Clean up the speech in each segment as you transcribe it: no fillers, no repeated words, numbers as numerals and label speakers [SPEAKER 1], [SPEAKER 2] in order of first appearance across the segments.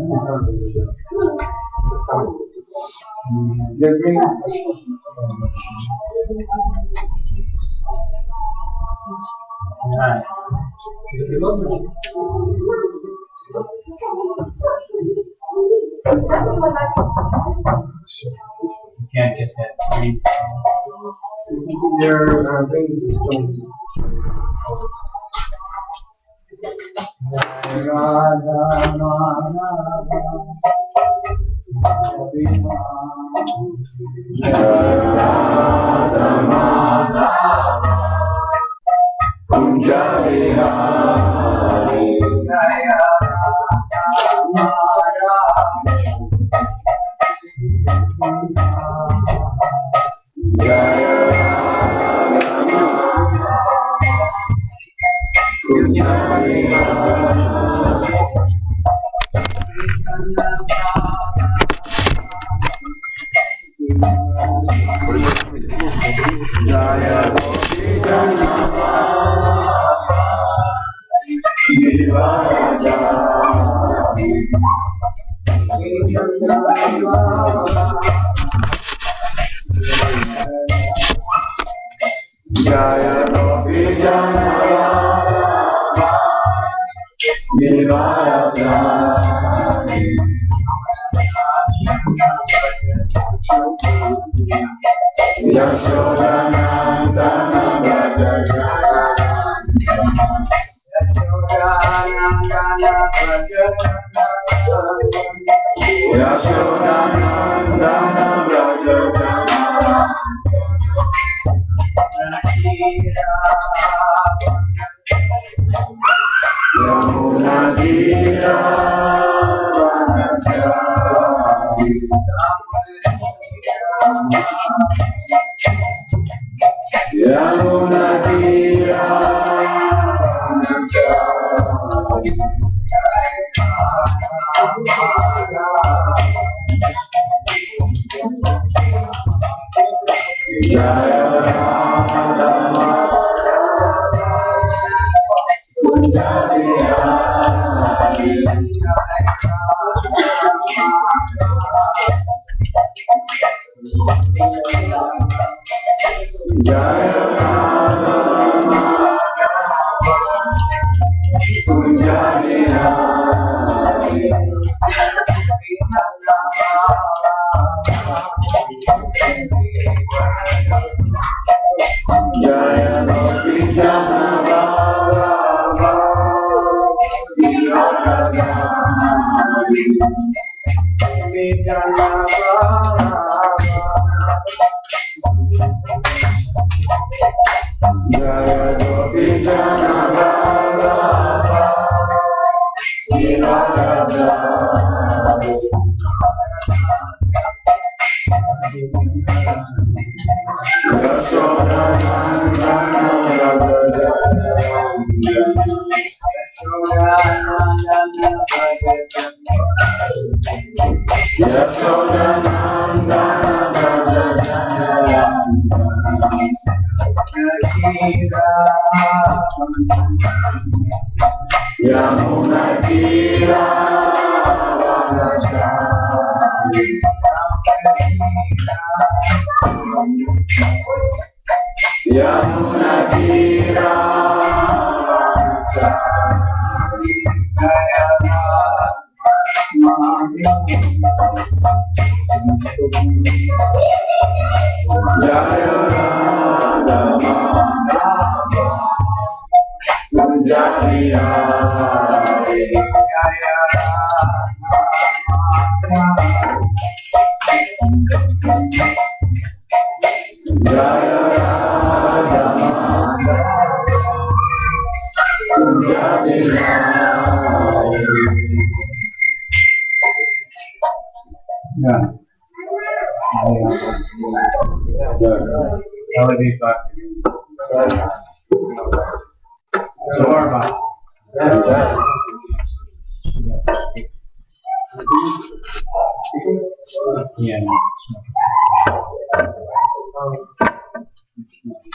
[SPEAKER 1] You can't get that.
[SPEAKER 2] There are things that stones.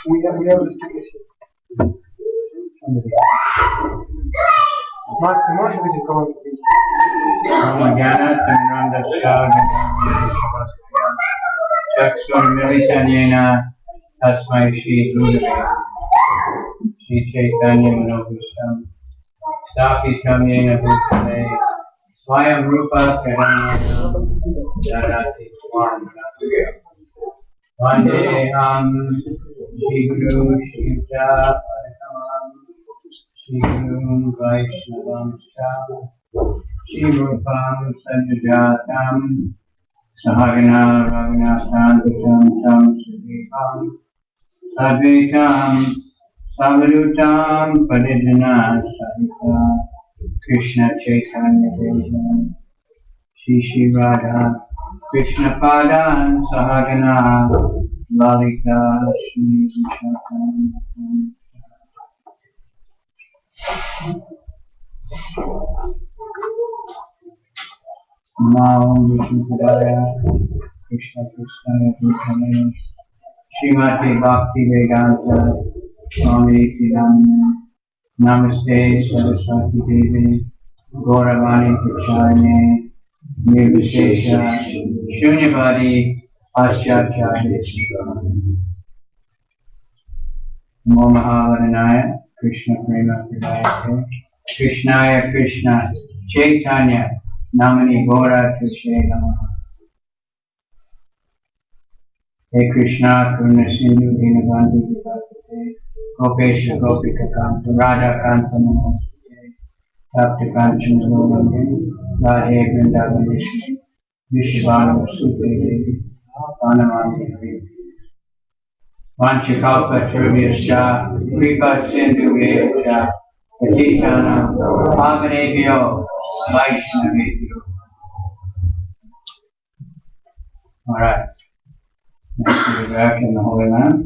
[SPEAKER 2] We have this ticket. Mark, the motion is going to be.
[SPEAKER 1] Chakshurmilitanena Tasmai Shri Gurave Shri Chaitanya Manobhisham Sthapitam Yena Bhutale Swayam Rupa Karanyana Dadati Swam Vandeham Shri Guru Shri Yuta Parahamam Shri Guru Vaishnavam Shri Rupam Sajajatam Sahagana Raghunathantam Tam Sudipam Sadvitam Savadutam Padidana Sahita Krishna Chaitanya Devan Shri Shri Radha Krishna Padan Sahagana Lalita Shri Vishakam Namo Vishnu Padaya Krishna Krishna Bhutale Srimati Bhakti Vedanta Swami Tidamne Namaste Saraswati Devi Gauravani Prachayane Nirvishesha Shunyavadi Paschacharya Namo Mahavaranaya Krishna Prema Pradayate Krishnaya Krishna Chaitanya Namani Gora Krishna Namaha Hey Krishna Karuna Sindhu Dinabandhu Vivakate Gopesha Gopika Kanta Radha Kanta Namaste Tapta Kanchana Lolande Radhe Vrindavanishi Vishvana Sute Devi Vanamani Devi Vanchakalpa Turvyascha Kripa Sindhu Vyascha Patitana Pavanebhyo Vaishnavebhyo. Alright. Nice to be back in the Holy Land.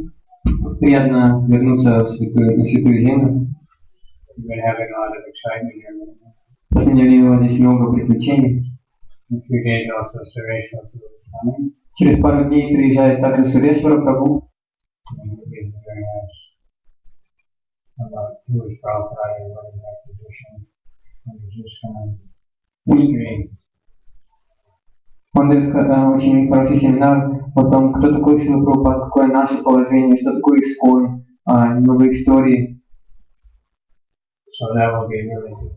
[SPEAKER 3] Приятно вернуться на святую землю.
[SPEAKER 1] We've been having a lot of excitement here.
[SPEAKER 3] В последнее время здесь много приключений.
[SPEAKER 1] In a few days also Sureshwar Prabhu is coming.
[SPEAKER 3] Через пару дней приезжает также Сурешвара Прабху.
[SPEAKER 1] And he'll be very nice about who is Prabhupada and what is our position. And he's just going to stream.
[SPEAKER 3] Он дает очень хороший семинар о том, кто такой Шрила Прабхупад, какое наше положение, что такое ИСККОН, новые истории.
[SPEAKER 1] So that will be really good.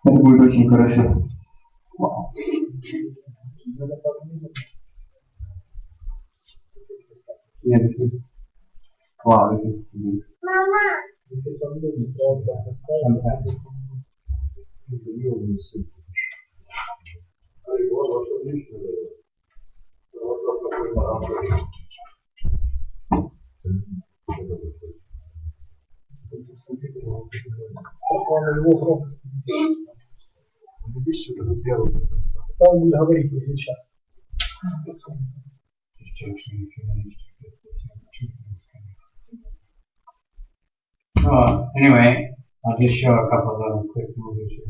[SPEAKER 3] Это будет очень хорошо.
[SPEAKER 1] Yeah, this is wow, this is
[SPEAKER 2] Он будет говорить не сейчас.
[SPEAKER 1] So anyway, I'll just show a couple of little quick movies here.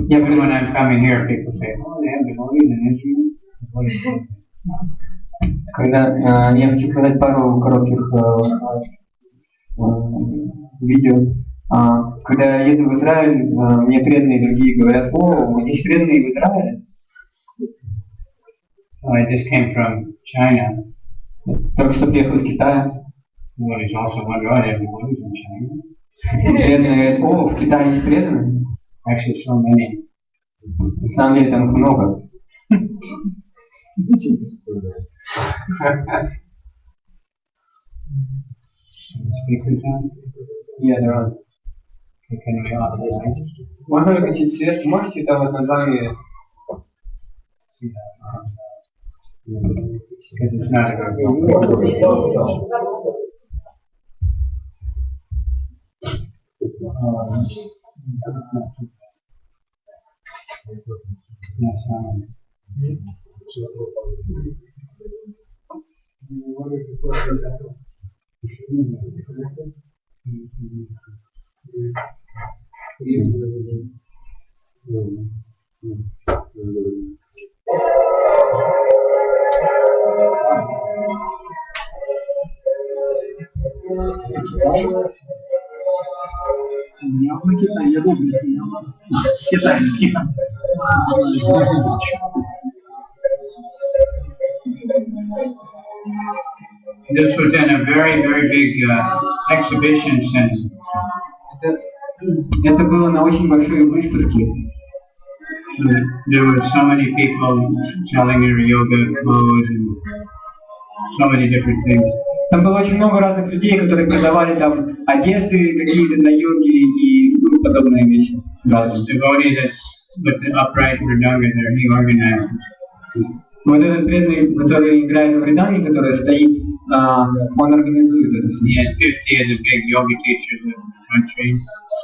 [SPEAKER 1] Even when I'm coming here, people say, "Oh, they have devotees in Israel."
[SPEAKER 3] Когда я хочу показать пару коротких видео. Когда я еду в Израиль, мне преданные другие говорят: "О, есть преданные в Израиле."
[SPEAKER 1] So I just came from China.
[SPEAKER 3] Только что приехал из Китая.
[SPEAKER 1] Devotees also wonder, "Oh, they have devotees in China."
[SPEAKER 3] Преданные говорят: "О, в Китае есть преданные."
[SPEAKER 1] Actually, so many.
[SPEAKER 3] На самом деле там их много.
[SPEAKER 1] Speakers on?
[SPEAKER 3] Yeah, they're on.
[SPEAKER 1] Okay, can we off the lights?
[SPEAKER 3] Можно выключить свет? Можете там вот над вами?
[SPEAKER 1] See that? Because it's not a good no sound.
[SPEAKER 2] Я на Китай, я думаю, китайский.
[SPEAKER 1] This was in a very, very big exhibition center.
[SPEAKER 3] Это было на очень большой выставке.
[SPEAKER 1] There were so many people selling their yoga clothes and so many different things.
[SPEAKER 3] Там было очень много разных людей, которые продавали там одежды какие-то для йоги и подобные вещи.
[SPEAKER 1] The devotee that's with the upright Mridanga there, he organizes.
[SPEAKER 3] Вот этот преданный, который играет в Вриданге, который стоит, он организует это все.
[SPEAKER 1] He had 50 of the big yoga teachers in the country.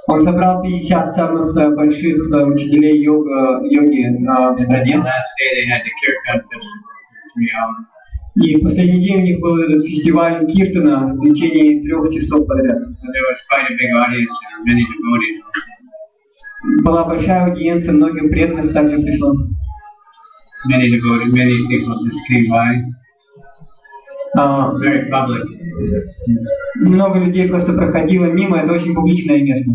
[SPEAKER 3] Он собрал 50 самых больших учителей йоги в стране.
[SPEAKER 1] Last day they had the kirtan festival for 3 hours.
[SPEAKER 3] И в последний день у них был этот фестиваль киртана в течение 3 часов подряд.
[SPEAKER 1] So there was quite a big audience and many devotees.
[SPEAKER 3] Была большая аудиенция, многих преданных также пришло.
[SPEAKER 1] Many devotees, many people just came by. Very public.
[SPEAKER 3] Много людей просто проходило мимо, это очень публичное место.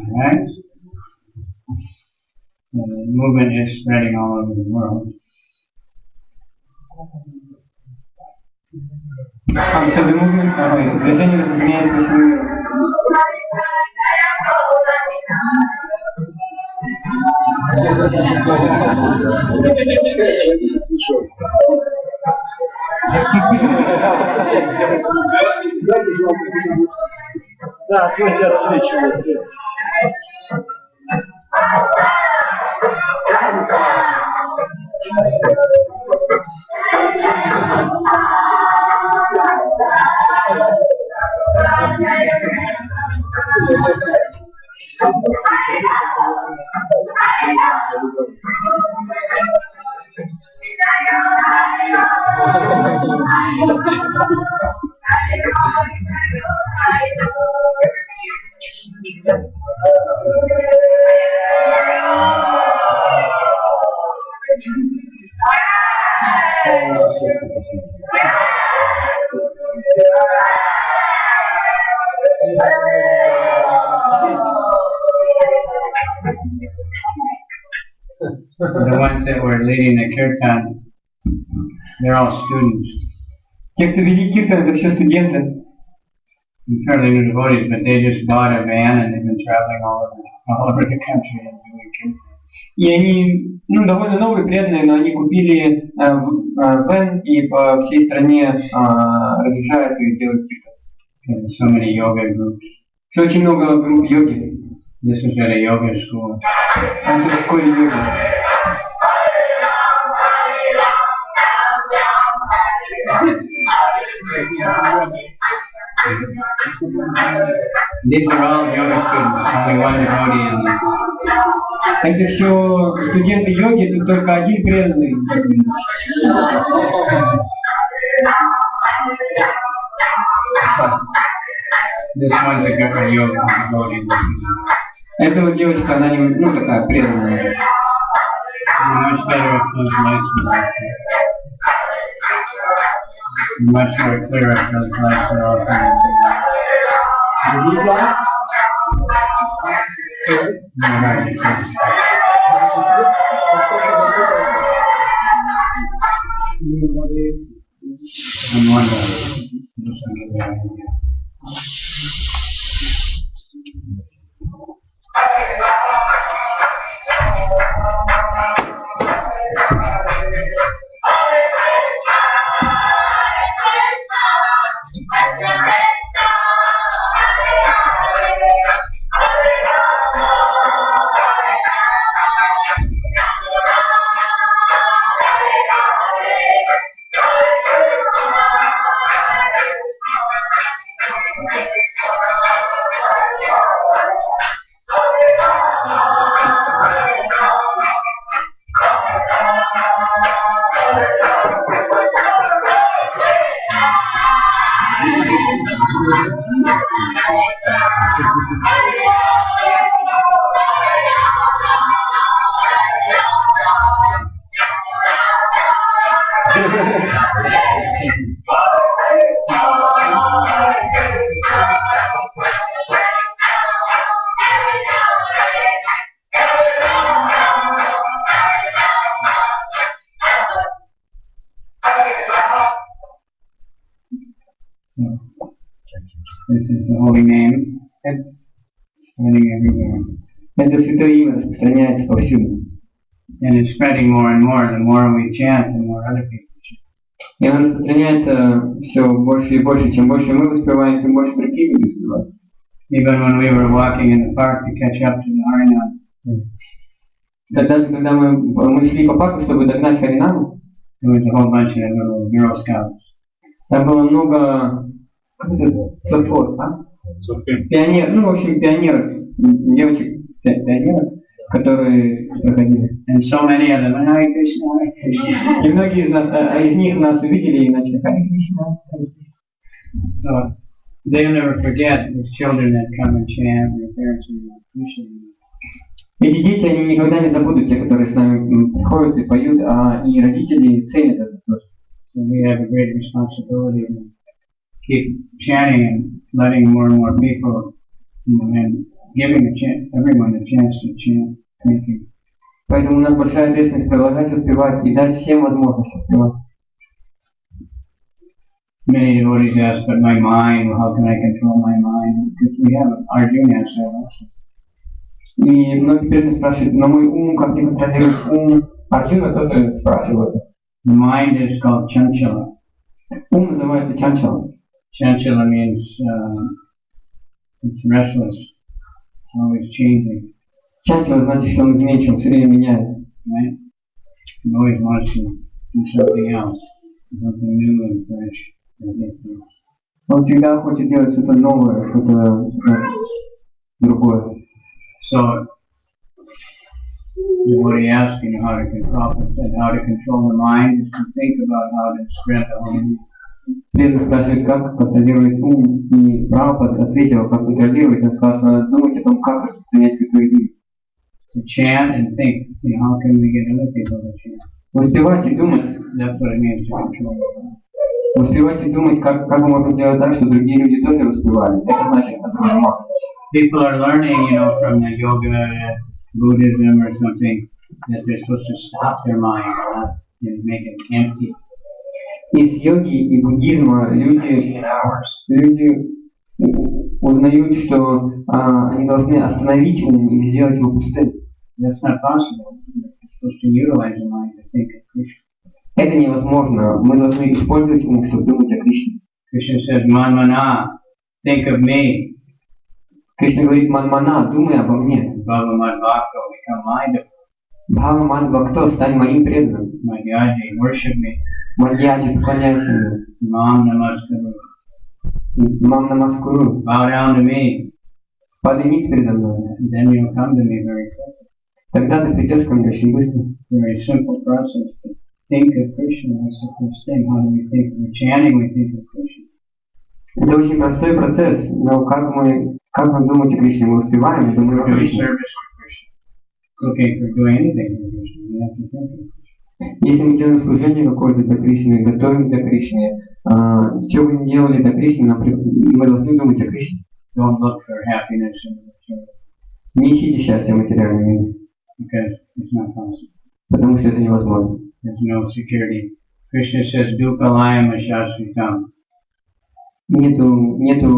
[SPEAKER 1] Alright. The movement is spreading all over the world.
[SPEAKER 3] So the movement, движение распространяется по всему миру.
[SPEAKER 2] Да, ответьте, отсвечивайте.
[SPEAKER 1] The ones that were leading the kirtan, they're all students.
[SPEAKER 3] Те, кто вели киртан, это все студенты.
[SPEAKER 1] Fairly new devotees, but they just bought a van and they've been traveling all over the country and doing kirtan.
[SPEAKER 3] И они, довольно новые, преданные, но они купили вэн и по всей стране разъезжают и делают киртан.
[SPEAKER 1] There's so many yoga groups.
[SPEAKER 3] Что очень много групп йоги.
[SPEAKER 1] This is at a yoga school.
[SPEAKER 3] Это в школе йоги.
[SPEAKER 1] These are all yoga students, only one devotee in them.
[SPEAKER 3] Это все студенты йоги, тут только один преданный.
[SPEAKER 1] This one's a different yoga devotee.
[SPEAKER 3] Эта вот девочка, она не, такая преданная.
[SPEAKER 1] Much better if those lights were like that. Much more clear if those lights were all kind of right. I'm wondering. Just to give you an idea. This is the holy name, spreading everywhere.
[SPEAKER 3] Это святое имя распространяется повсюду.
[SPEAKER 1] And it's spreading more and more. The more we chant, the more other people chant.
[SPEAKER 3] И оно распространяется все больше и больше. Чем больше мы воспеваем, тем больше другие люди воспевают.
[SPEAKER 1] Even when we were walking in the park to catch up to the Harinam,
[SPEAKER 3] Даже когда мы шли по парку, чтобы догнать Харинаму,
[SPEAKER 1] there was a whole bunch of little Girl Scouts.
[SPEAKER 3] там было много сапфор, пионеров, ну, в общем, пионеров, девочек пионеров, которые проходили.
[SPEAKER 1] And so many of them, Hare Krishna, Hare Krishna.
[SPEAKER 3] И многие из них нас увидели и начали Харе Кришна.
[SPEAKER 1] So they'll never forget those children that come and chant, and their parents will appreciate them.
[SPEAKER 3] Эти дети, они никогда не забудут, те, которые с нами приходят и поют, и родители ценят это тоже.
[SPEAKER 1] So we have a great responsibility to keep chanting and letting more and more people, and giving everyone a chance to chant. Thank you.
[SPEAKER 3] Поэтому у нас большая ответственность продолжать успевать и дать всем возможность успевать.
[SPEAKER 1] Many devotees ask, but my mind, how can I control my mind? Because we have Arjuna asked that also.
[SPEAKER 3] И многие преданные спрашивают, но мой ум, как не контролировать ум? Арджуна тоже спрашивает.
[SPEAKER 1] The mind is called Chanchala.
[SPEAKER 3] Ум называется чанчала.
[SPEAKER 1] Chanchala means it's restless, it's always changing,
[SPEAKER 3] Чанчала значит, что он изменчив, он все время меняет.
[SPEAKER 1] right? It always wants to do something else, something new and fresh. And different.
[SPEAKER 3] Он всегда хочет делать что-то новое, что-то другое.
[SPEAKER 1] So, devotee asking how to control, said how to control the mind is to think about how to spread the holy name.
[SPEAKER 3] Преданный спрашивает, как контролировать ум, и Прабхупада ответил, как контролировать, он сказал, что надо думать о том, как распространять святое имя.
[SPEAKER 1] To chant and think, how can we get other people to chant?
[SPEAKER 3] Успевать и думать,
[SPEAKER 1] That's what it means to control the mind.
[SPEAKER 3] успевать и думать, как мы можем сделать так, чтобы другие люди тоже успевали. Это значит контроль ума.
[SPEAKER 1] People are learning, from the yoga, Buddhism or something, that they're supposed to stop their mind, not make it empty.
[SPEAKER 3] Из йоги и буддизма люди узнают, что они должны остановить ум и сделать его пустым.
[SPEAKER 1] That's not possible. You're supposed to utilize the mind to think of Krishna.
[SPEAKER 3] Это невозможно. Мы должны использовать ум, чтобы думать о Кришне.
[SPEAKER 1] Krishna says, Manmana, think of me.
[SPEAKER 3] Кришна говорит, манмана, думай обо мне.
[SPEAKER 1] Bhagavan Bhakta, become my devotee.
[SPEAKER 3] Бхава Мадбхакто, стань моим преданным.
[SPEAKER 1] Madhyaji, worship me.
[SPEAKER 3] Мадьяджи, поклоняйся мне.
[SPEAKER 1] Mam Namaskaru.
[SPEAKER 3] Мам намаскуру,
[SPEAKER 1] Bow down to me.
[SPEAKER 3] падай ниц передо мной.
[SPEAKER 1] Then you'll come to me very quickly.
[SPEAKER 3] Тогда ты придешь ко мне очень быстро.
[SPEAKER 1] Very simple process. But think of Krishna. That's the first thing. How do we think? We're chanting, we think of Krishna.
[SPEAKER 3] Это очень простой процесс, но как мы думать о Кришне, мы успеваем, думаем о
[SPEAKER 1] Doing
[SPEAKER 3] Кришне.
[SPEAKER 1] service for Krishna. Looking for doing anything for Krishna. We have to think of Krishna.
[SPEAKER 3] Если мы делаем служение какое-то для Кришны, готовим для Кришны, что бы ни делали для Кришны, мы должны думать о Кришне.
[SPEAKER 1] Don't look for happiness in the material,
[SPEAKER 3] Не ищите счастья в материальном мире,
[SPEAKER 1] because it's not possible.
[SPEAKER 3] потому что это невозможно.
[SPEAKER 1] There's no security. Krishna says, Dukalayam Ashasritam.
[SPEAKER 3] Нету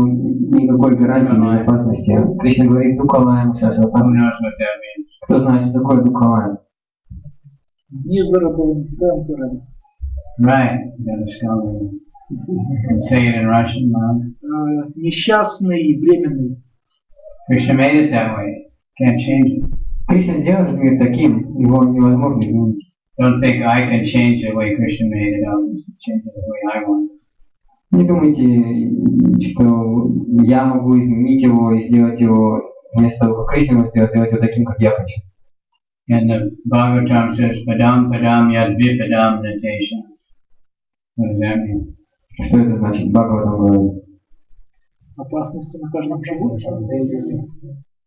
[SPEAKER 3] никакой гарантии безопасности. Кришна говорит Дукалаем,
[SPEAKER 1] Who knows what that means?
[SPEAKER 3] Кто знает, что такое Дукалаем?
[SPEAKER 2] Незаработанным темпером.
[SPEAKER 1] Right, you gotta scholar it. You can say it in Russian, Mom.
[SPEAKER 2] Несчастный и временный.
[SPEAKER 1] Krishna made it that way. Can't change it.
[SPEAKER 3] Кришна сделал этот мир таким, его невозможно изменить.
[SPEAKER 1] Don't think I can change the way Krishna made it. I'll just change it the way I want.
[SPEAKER 3] Не думайте, что я могу изменить его и сделать его вместо того, как Кришна его сделать его таким, как я хочу.
[SPEAKER 1] And the Bhagavatam says, Padam Padam Yad Vipadam Natesha. What does that mean?
[SPEAKER 3] Что это значит? Бхагаватам говорит.
[SPEAKER 2] Опасности на каждом шагу.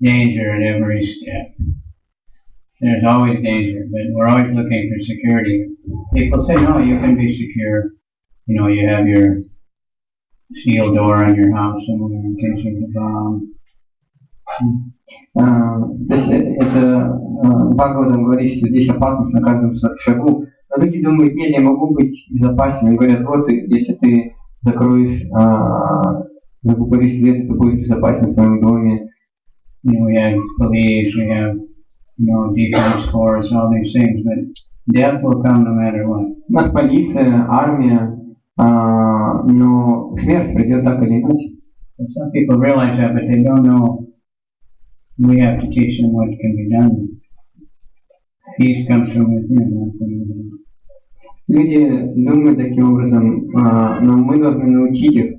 [SPEAKER 1] Danger at every step. There's always danger, but we're always looking for security. People say, no, you can be secure. you know, you have your steel door on your house somewhere in case there's a bomb.
[SPEAKER 3] То есть это Бхагаватам говорит, что здесь опасность на каждом шагу. Но люди думают, нет, я могу быть безопасен. Они говорят, вот если ты закроешь, закупоришь дверь, ты будешь безопасен в своем доме.
[SPEAKER 1] You know, we have police, we have, you know, defense force, all these things, but death will come no matter what.
[SPEAKER 3] У нас полиция, армия, но смерть придет так или иначе.
[SPEAKER 1] So some people realize that, but they don't know. We have to teach them what can be done. Peace comes from within, not from within.
[SPEAKER 3] Люди думают таким образом, но мы должны научить их,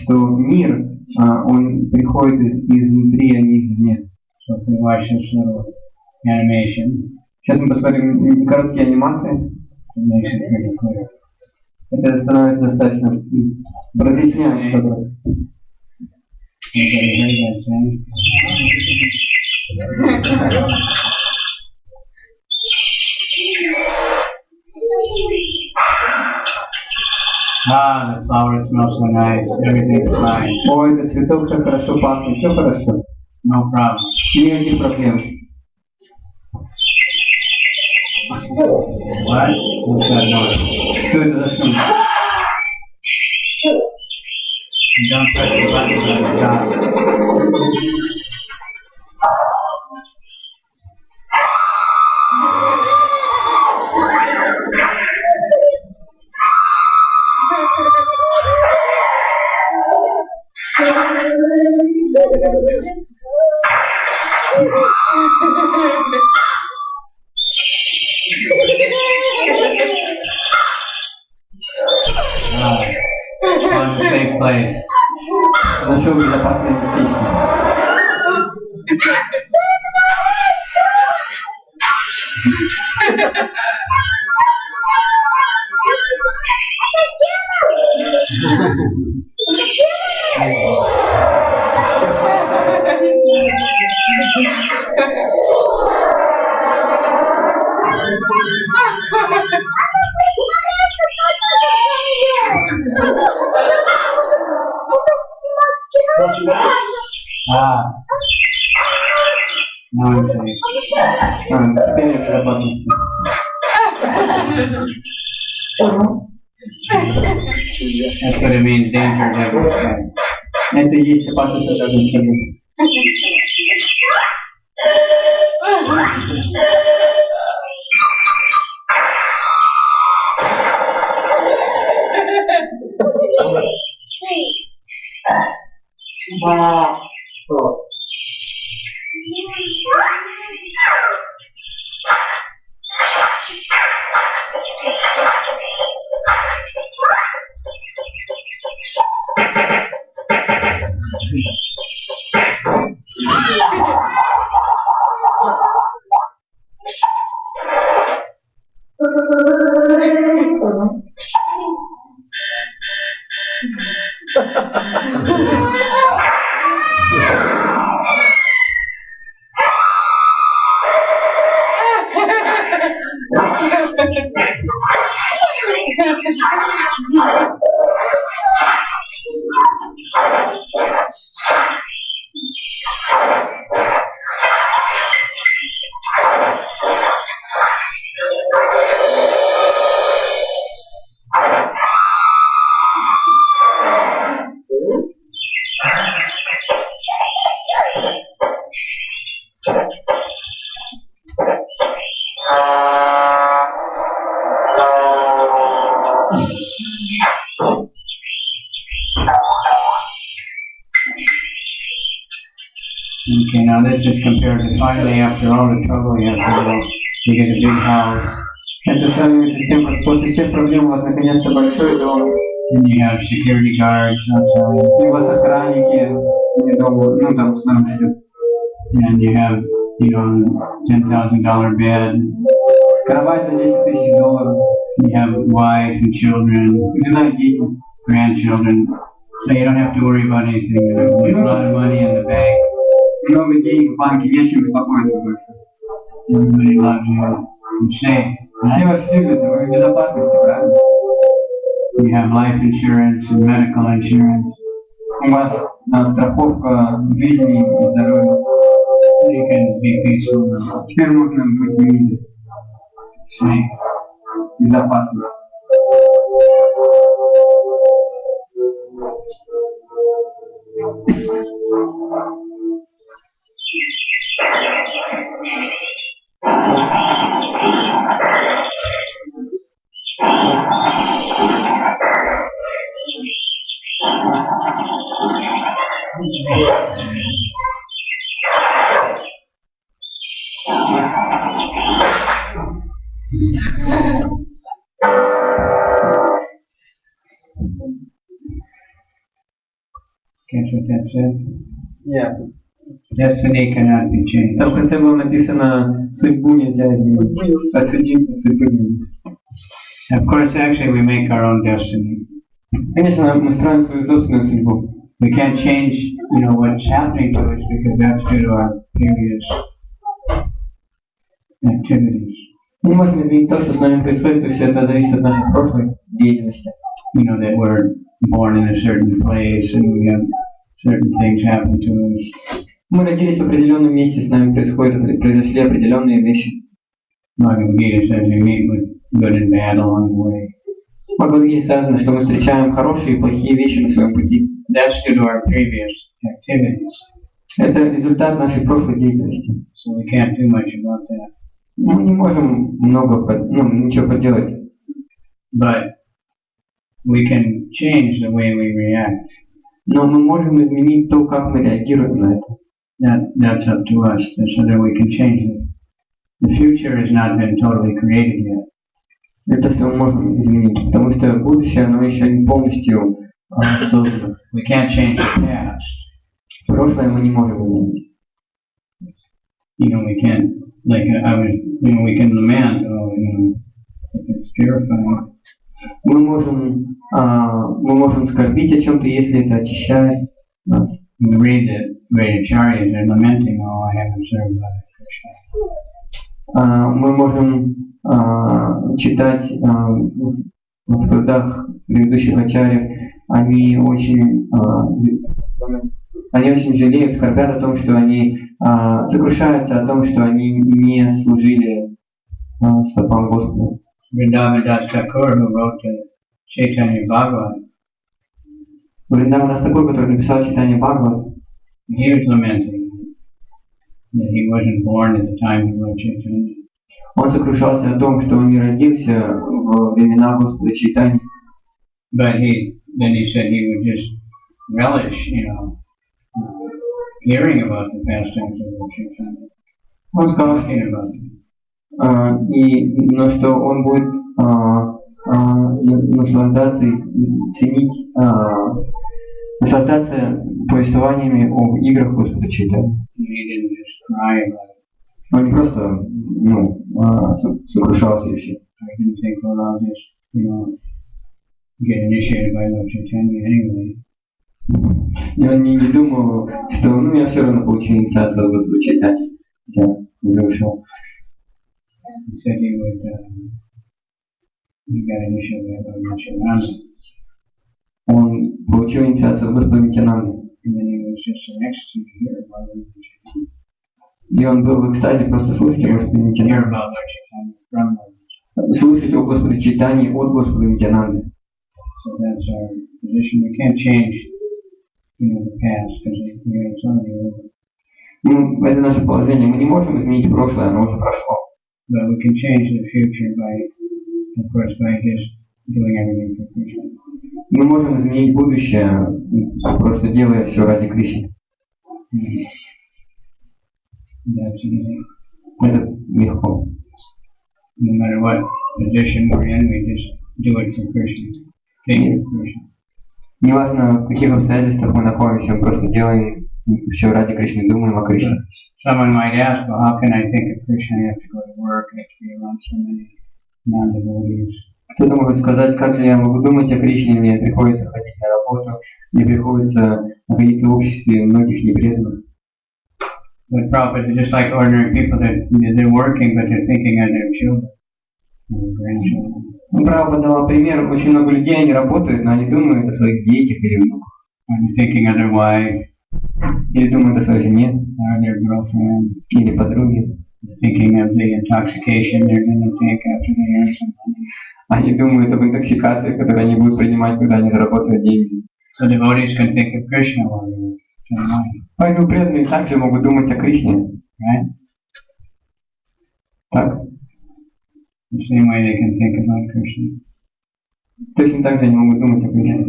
[SPEAKER 3] что мир, он приходит изнутри, а не извне.
[SPEAKER 1] So if we watch this little animation,
[SPEAKER 3] Сейчас мы посмотрим короткие анимации.
[SPEAKER 1] it makes it pretty clear.
[SPEAKER 3] Это становится достаточно разъясняет что-то.
[SPEAKER 1] Anybody heard that saying? Ah, the flowers smell so nice. Everything's fine.
[SPEAKER 3] Ой, этот цветок так хорошо пахнет, все хорошо.
[SPEAKER 1] No problem.
[SPEAKER 3] Никаких проблем.
[SPEAKER 1] What? What's that noise?
[SPEAKER 3] Что это за шум?
[SPEAKER 1] Don't press the buttons on the top. Find a safe place.
[SPEAKER 3] Нашел безопасное местечко.
[SPEAKER 1] Ah. Now I'm safe.
[SPEAKER 3] Теперь я в безопасности.
[SPEAKER 1] That's what it means, danger is every step.
[SPEAKER 3] Это и есть опасность на каждом шагу.
[SPEAKER 1] Okay, now this is compared to finally after all the trouble you have to go, you get a big house,
[SPEAKER 3] Это сравнивается с тем, как после всех проблем у вас наконец-то большой дом,
[SPEAKER 1] and you have security guards outside,
[SPEAKER 3] и у вас охранники, не дома, ну там снаружи.
[SPEAKER 1] and you have, you know, $10,000 bed,
[SPEAKER 3] Кровать за $10,000,
[SPEAKER 1] you have wife and children,
[SPEAKER 3] жена и дети.
[SPEAKER 1] grandchildren, so you don't have to worry about anything. You have a lot of money in the bank,
[SPEAKER 3] Много денег в банке, нечем беспокоиться больше.
[SPEAKER 1] everybody loves you, you're safe,
[SPEAKER 3] Все
[SPEAKER 1] right?
[SPEAKER 3] вас любят, вы в безопасности, правильно?
[SPEAKER 1] You You have life insurance and medical insurance.
[SPEAKER 3] У вас страховка жизни и здоровья.
[SPEAKER 1] You can be peaceful and
[SPEAKER 3] Теперь можно быть в мире,
[SPEAKER 1] safe.
[SPEAKER 3] безопасно.
[SPEAKER 1] Catch what that said?
[SPEAKER 3] Нет.
[SPEAKER 1] Destiny cannot be changed.
[SPEAKER 3] Там в конце было написано «Судьбу нельзя изменить». От судьбы не.
[SPEAKER 1] Of course, actually, we make our own destiny.
[SPEAKER 3] Конечно, мы строим свою собственную судьбу.
[SPEAKER 1] We can't change, what's happening to us because that's due to our previous activities.
[SPEAKER 3] Мы не можем изменить то, что с нами происходит, потому что это зависит от нашей прошлой деятельности.
[SPEAKER 1] That we're born in a certain place and we have certain things happen to us.
[SPEAKER 3] Мы родились в определенном месте, с нами произошли определенные вещи.
[SPEAKER 1] Bhagavad Gita says we meet with good and bad along the way.
[SPEAKER 3] В Бхагавад-гите сказано, что мы встречаем хорошие и плохие вещи на своем пути.
[SPEAKER 1] That's due to our previous activities.
[SPEAKER 3] Это результат нашей прошлой деятельности.
[SPEAKER 1] So we can't do much about that.
[SPEAKER 3] Мы не можем ничего поделать.
[SPEAKER 1] But we can change the way we react.
[SPEAKER 3] Но мы можем изменить то, как мы реагируем на это.
[SPEAKER 1] That's up to us, so that we can change it. The future has not been totally created yet.
[SPEAKER 3] Это что мы можем изменить, потому что будущее, оно еще не полностью создано.
[SPEAKER 1] We can't change the past.
[SPEAKER 3] Прошлое мы не можем изменить.
[SPEAKER 1] We can't, we can lament, if it's purified.
[SPEAKER 3] Мы можем скорбить о чем-то, если это очищает нас.
[SPEAKER 1] We read that great acharyas are lamenting, I haven't served Radha Krishna.
[SPEAKER 3] Мы можем читать в трудах предыдущих ачарьев, они очень жалеют, скорбят о том, что они сокрушаются о том, что они не служили стопам Господа.
[SPEAKER 1] Vrindavan Thakur, who wrote the Chaitanya Bhagavat,
[SPEAKER 3] Вриндаван Тхакур, который написал читание Бхагават,
[SPEAKER 1] he was lamenting that he wasn't born at the time he wrote Chaitanya.
[SPEAKER 3] Он сокрушался о том, что он не родился во времена Господа Чайтани.
[SPEAKER 1] But then he said he would just relish, hearing about the pastimes of Lord Chaitanya.
[SPEAKER 3] Он сказал,
[SPEAKER 1] Talking about them.
[SPEAKER 3] но что он будет наслаждаться и ценить, наслаждаться повествованиями об играх Господа Чайтани.
[SPEAKER 1] He didn't just cry about it.
[SPEAKER 3] Он не просто сокрушался и все.
[SPEAKER 1] I didn't think, well, I'll just, get initiated by Lord Chaitanya anyway.
[SPEAKER 3] И он не думал, что я все равно получу инициацию от Господа Чайтани, хотя уже ушел.
[SPEAKER 1] He said he got initiated by Lord Nityananda.
[SPEAKER 3] Он получил инициацию от Господа Нитянанды.
[SPEAKER 1] And then he was just in ecstasy to hear about Lord Chaitanya.
[SPEAKER 3] И он был в экстазе просто слушать о Господе
[SPEAKER 1] Hear
[SPEAKER 3] Нитянанде.
[SPEAKER 1] about Lord Chaitanya from Lord Chaitanya.
[SPEAKER 3] Слушать о Господе Чайтани от Господа Нитянанды.
[SPEAKER 1] So that's our position. We can't change, the past because it's already over.
[SPEAKER 3] Это наше положение. Мы не можем изменить прошлое, оно уже прошло.
[SPEAKER 1] But we can change the future by just doing everything for Krishna.
[SPEAKER 3] Мы можем изменить будущее, просто делая все ради Кришны.
[SPEAKER 1] That's easy.
[SPEAKER 3] Это легко.
[SPEAKER 1] No matter what position we're in, we just do it for Krishna. Think of Krishna.
[SPEAKER 3] Неважно, в каких обстоятельствах мы находимся, мы просто делаем все ради Кришны, думаем о Кришне.
[SPEAKER 1] Someone might ask, well, how can I think of Krishna? I have to go to work, I have to be around so many non-devotees.
[SPEAKER 3] Кто-то может сказать, как же я могу думать о Кришне, мне приходится ходить на работу, мне приходится находиться в обществе многих непреданных.
[SPEAKER 1] But Prabhupada, they're just like ordinary people, they're working, but they're thinking of their children, their grandchildren.
[SPEAKER 3] Прабхупада дала пример, очень много людей, они работают, но они думают о своих детях или внуках,
[SPEAKER 1] or thinking of their wife,
[SPEAKER 3] или думают о своей жене,
[SPEAKER 1] or their girlfriend,
[SPEAKER 3] или подруге.
[SPEAKER 1] thinking of the intoxication they're going to take after they earn some money.
[SPEAKER 3] Они думают об интоксикации, которую они будут принимать, когда они заработают деньги.
[SPEAKER 1] So devotees can think of Krishna while they're same way,
[SPEAKER 3] Поэтому преданные также могут думать о Кришне.
[SPEAKER 1] right?
[SPEAKER 3] Так?
[SPEAKER 1] The same way they can think about Krishna.
[SPEAKER 3] Точно так же они могут думать о Кришне.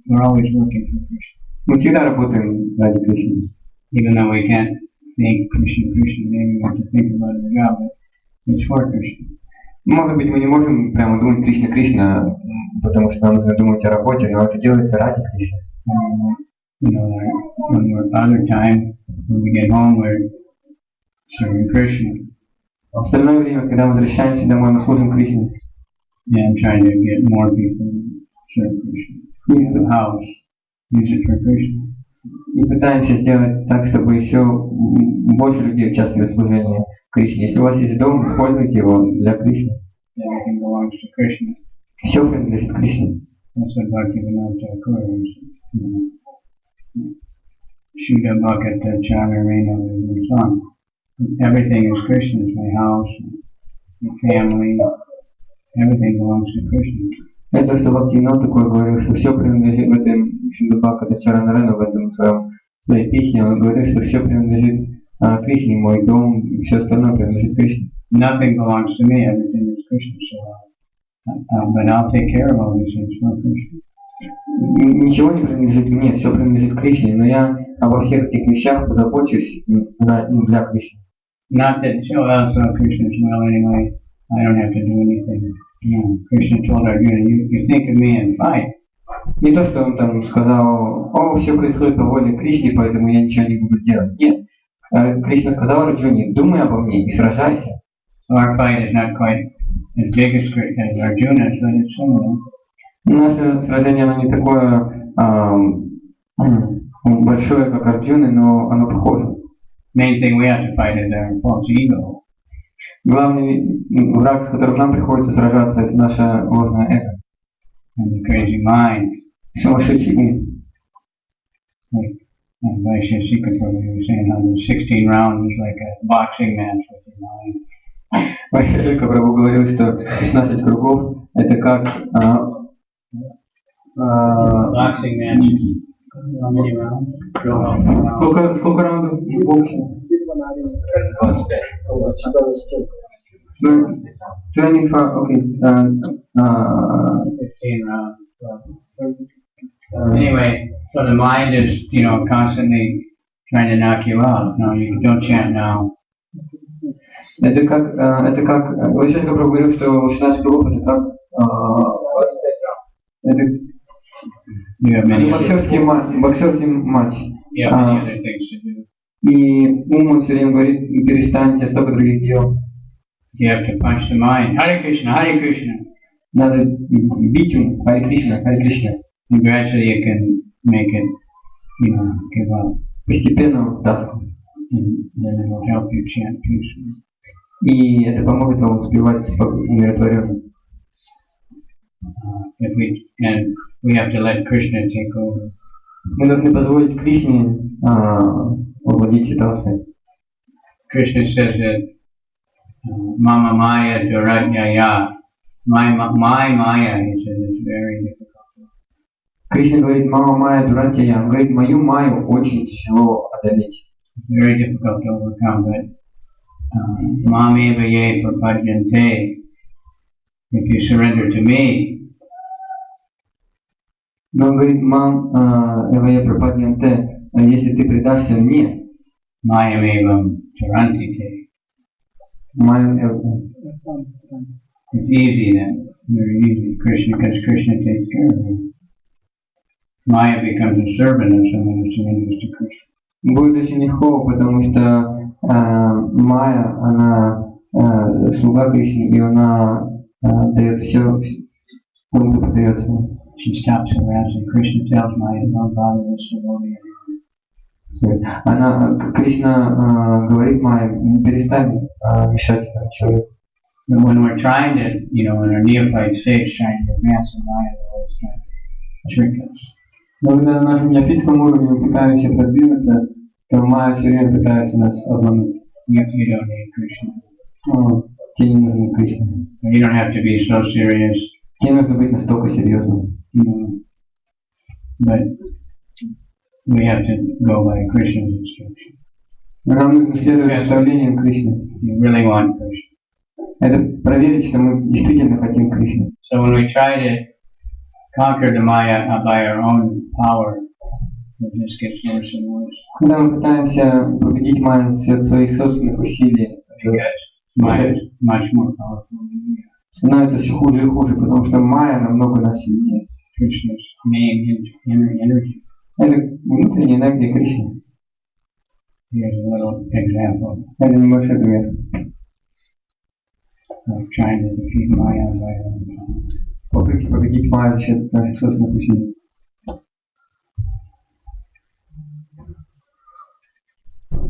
[SPEAKER 1] We're always working for Krishna.
[SPEAKER 3] Мы всегда работаем ради Кришны.
[SPEAKER 1] Even though we can't think Krishna, Krishna, maybe we have to think about our job, but it's for Krishna.
[SPEAKER 3] Может быть, мы не можем прямо думать Кришна, Кришна, потому что нам нужно думать о работе, но это делается ради Кришны.
[SPEAKER 1] You know, when we're other time, when we get home, we're serving Krishna
[SPEAKER 3] В остальное время, когда мы возвращаемся домой, мы служим Кришне.
[SPEAKER 1] and trying to get more people to serve Krishna. In the house, use it for Krishna.
[SPEAKER 3] И пытаемся сделать так, чтобы еще больше людей участвовали в служении Кришне. Если у вас есть дом, используйте его для Кришны.
[SPEAKER 1] Everything belongs to Krishna.
[SPEAKER 3] Все принадлежит Кришне.
[SPEAKER 1] That's what Bhaktivinoda Thakur was. Shuddha Bhakata Chaturena, there's a song. Everything is Krishna's, my house, my family, everything belongs to Krishna.
[SPEAKER 3] Это что Бхактивинод такое говорил, что все принадлежит в этом Шудабака Чаранарена, в этом своей песне, он говорит, что все принадлежит Кришне, мой дом, и все остальное принадлежит Кришне.
[SPEAKER 1] Nothing belongs to me, everything is Krishna, so but I'll take care of all these things for Krishna.
[SPEAKER 3] Ничего не принадлежит мне, все принадлежит Кришне, но я обо всех этих вещах позабочусь для Кришны.
[SPEAKER 1] Not that, well, so Krishna's will anyway, I don't have to do anything. You know, Krishna told Arjuna, you think of me and fight.
[SPEAKER 3] Не то, что он там сказал, о, все происходит по воле Кришны, поэтому я ничего не буду делать. Нет. Кришна сказал Арджуне, думай обо мне и сражайся.
[SPEAKER 1] So our fight is not quite as big as Arjuna's, but it's similar.
[SPEAKER 3] Наше сражение, оно не такое большое, как Арджуны, но оно похоже.
[SPEAKER 1] Main thing we have to fight is our false ego.
[SPEAKER 3] Главный враг, с которым нам приходится сражаться, это наше ложное эго.
[SPEAKER 1] And the crazy mind.
[SPEAKER 3] Сумасшедший ум.
[SPEAKER 1] Like Vaishya Sikha Prabhu was saying how the 16 rounds is like a boxing match with your mind.
[SPEAKER 3] Вайшешика Прабху говорил, что 16 кругов это как
[SPEAKER 1] Boxing match is how many rounds?
[SPEAKER 3] сколько раундов в боксе? 25, okay.
[SPEAKER 1] 15 rounds. Anyway, so the mind is, constantly trying to knock you out. No, you don't chant now.
[SPEAKER 3] Это как, Вайшешика Прабху говорил, что 16 кругов это как, это
[SPEAKER 1] You have many,
[SPEAKER 3] боксерский матч.
[SPEAKER 1] you have many other things to do.
[SPEAKER 3] И ум все время говорит, перестаньте, столько других дел.
[SPEAKER 1] You have to punch the mind. Hare Krishna, Hare Krishna.
[SPEAKER 3] Надо бить ум, Харе Кришна, Харе Кришна.
[SPEAKER 1] And gradually you can make it, give up.
[SPEAKER 3] Постепенно удастся.
[SPEAKER 1] And then it will help you chant peacefully.
[SPEAKER 3] И это поможет вам успевать умиротворенно.
[SPEAKER 1] And we have to let Krishna take over.
[SPEAKER 3] Мы должны позволить Кришне овладеть ситуацией.
[SPEAKER 1] Krishna says that Mama Maya Duratya. My Maya, he says, is very difficult.
[SPEAKER 3] Кришна говорит, мама Майя Дуратья, он говорит, мою Майю очень тяжело одолеть.
[SPEAKER 1] Very difficult to overcome, but Mami Vaye Prapadyante, if you surrender to me,
[SPEAKER 3] Но он говорит, мам, Эвая Прападьянте, если ты предашься мне,
[SPEAKER 1] Mayam Tarantite.
[SPEAKER 3] Майя,
[SPEAKER 1] It's easy then, very easy. Because Krishna takes care of him. Maya becomes a servant of someone who surrenders to Krishna.
[SPEAKER 3] будет очень легко, потому что Майя, она слуга Кришны, и она дает все, кому подается.
[SPEAKER 1] She stops harassing. Krishna tells Maya, don't bother this devotee anymore.
[SPEAKER 3] Она, Кришна говорит Майе, не перестань мешать этому человеку.
[SPEAKER 1] But when we're trying to, in our neophyte stage, trying to advance, the Maya is always trying to trick us.
[SPEAKER 3] Но когда на нашем неофитском уровне мы пытаемся продвинуться, то майя все время пытается нас обмануть.
[SPEAKER 1] You don't need Krishna.
[SPEAKER 3] Тебе не нужен Кришна.
[SPEAKER 1] You don't have to be so serious.
[SPEAKER 3] Тебе нужно быть настолько серьезным.
[SPEAKER 1] But we have to go by Krishna's instruction.
[SPEAKER 3] Но нам нужно следовать наставлениям Кришны.
[SPEAKER 1] You really want Krishna.
[SPEAKER 3] Это проверить, что мы действительно хотим Кришну.
[SPEAKER 1] So when we try to conquer the Maya by our own power, it just gets worse and worse.
[SPEAKER 3] Когда мы пытаемся победить майю за счет своих собственных усилий,
[SPEAKER 1] Maya is much more powerful than we are.
[SPEAKER 3] становится все хуже и хуже, потому что майя намного нас сильнее.
[SPEAKER 1] Krishna's main inner energy.
[SPEAKER 3] Это внутренняя энергия Кришны.
[SPEAKER 1] Here's a little example
[SPEAKER 3] Это небольшой пример.
[SPEAKER 1] of trying to defeat Maya by our own power.
[SPEAKER 3] Попытки победить майю за счет наших собственных усилий.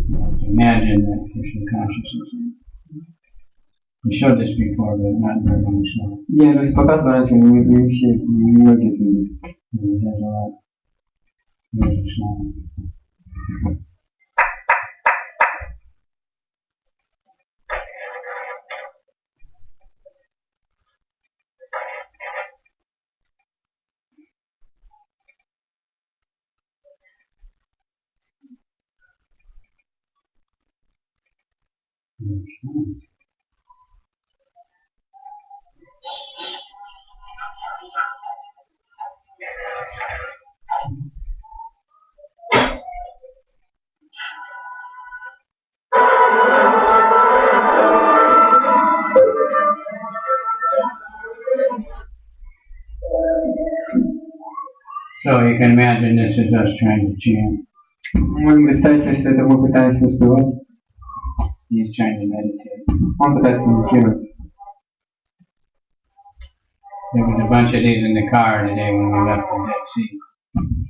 [SPEAKER 1] You have to imagine that Krishna consciousness. We showed this before, but not very many saw.
[SPEAKER 3] Я это уже показывал раньше, но не все, многие это видят.
[SPEAKER 1] It has a lot. There's a sound. So you can imagine this is us trying to chant.
[SPEAKER 3] Можем представить себе, что это мы пытаемся успевать.
[SPEAKER 1] He's trying to meditate.
[SPEAKER 3] Он пытается медитировать.
[SPEAKER 1] There was a bunch of these in the car today when we left the Dead Sea.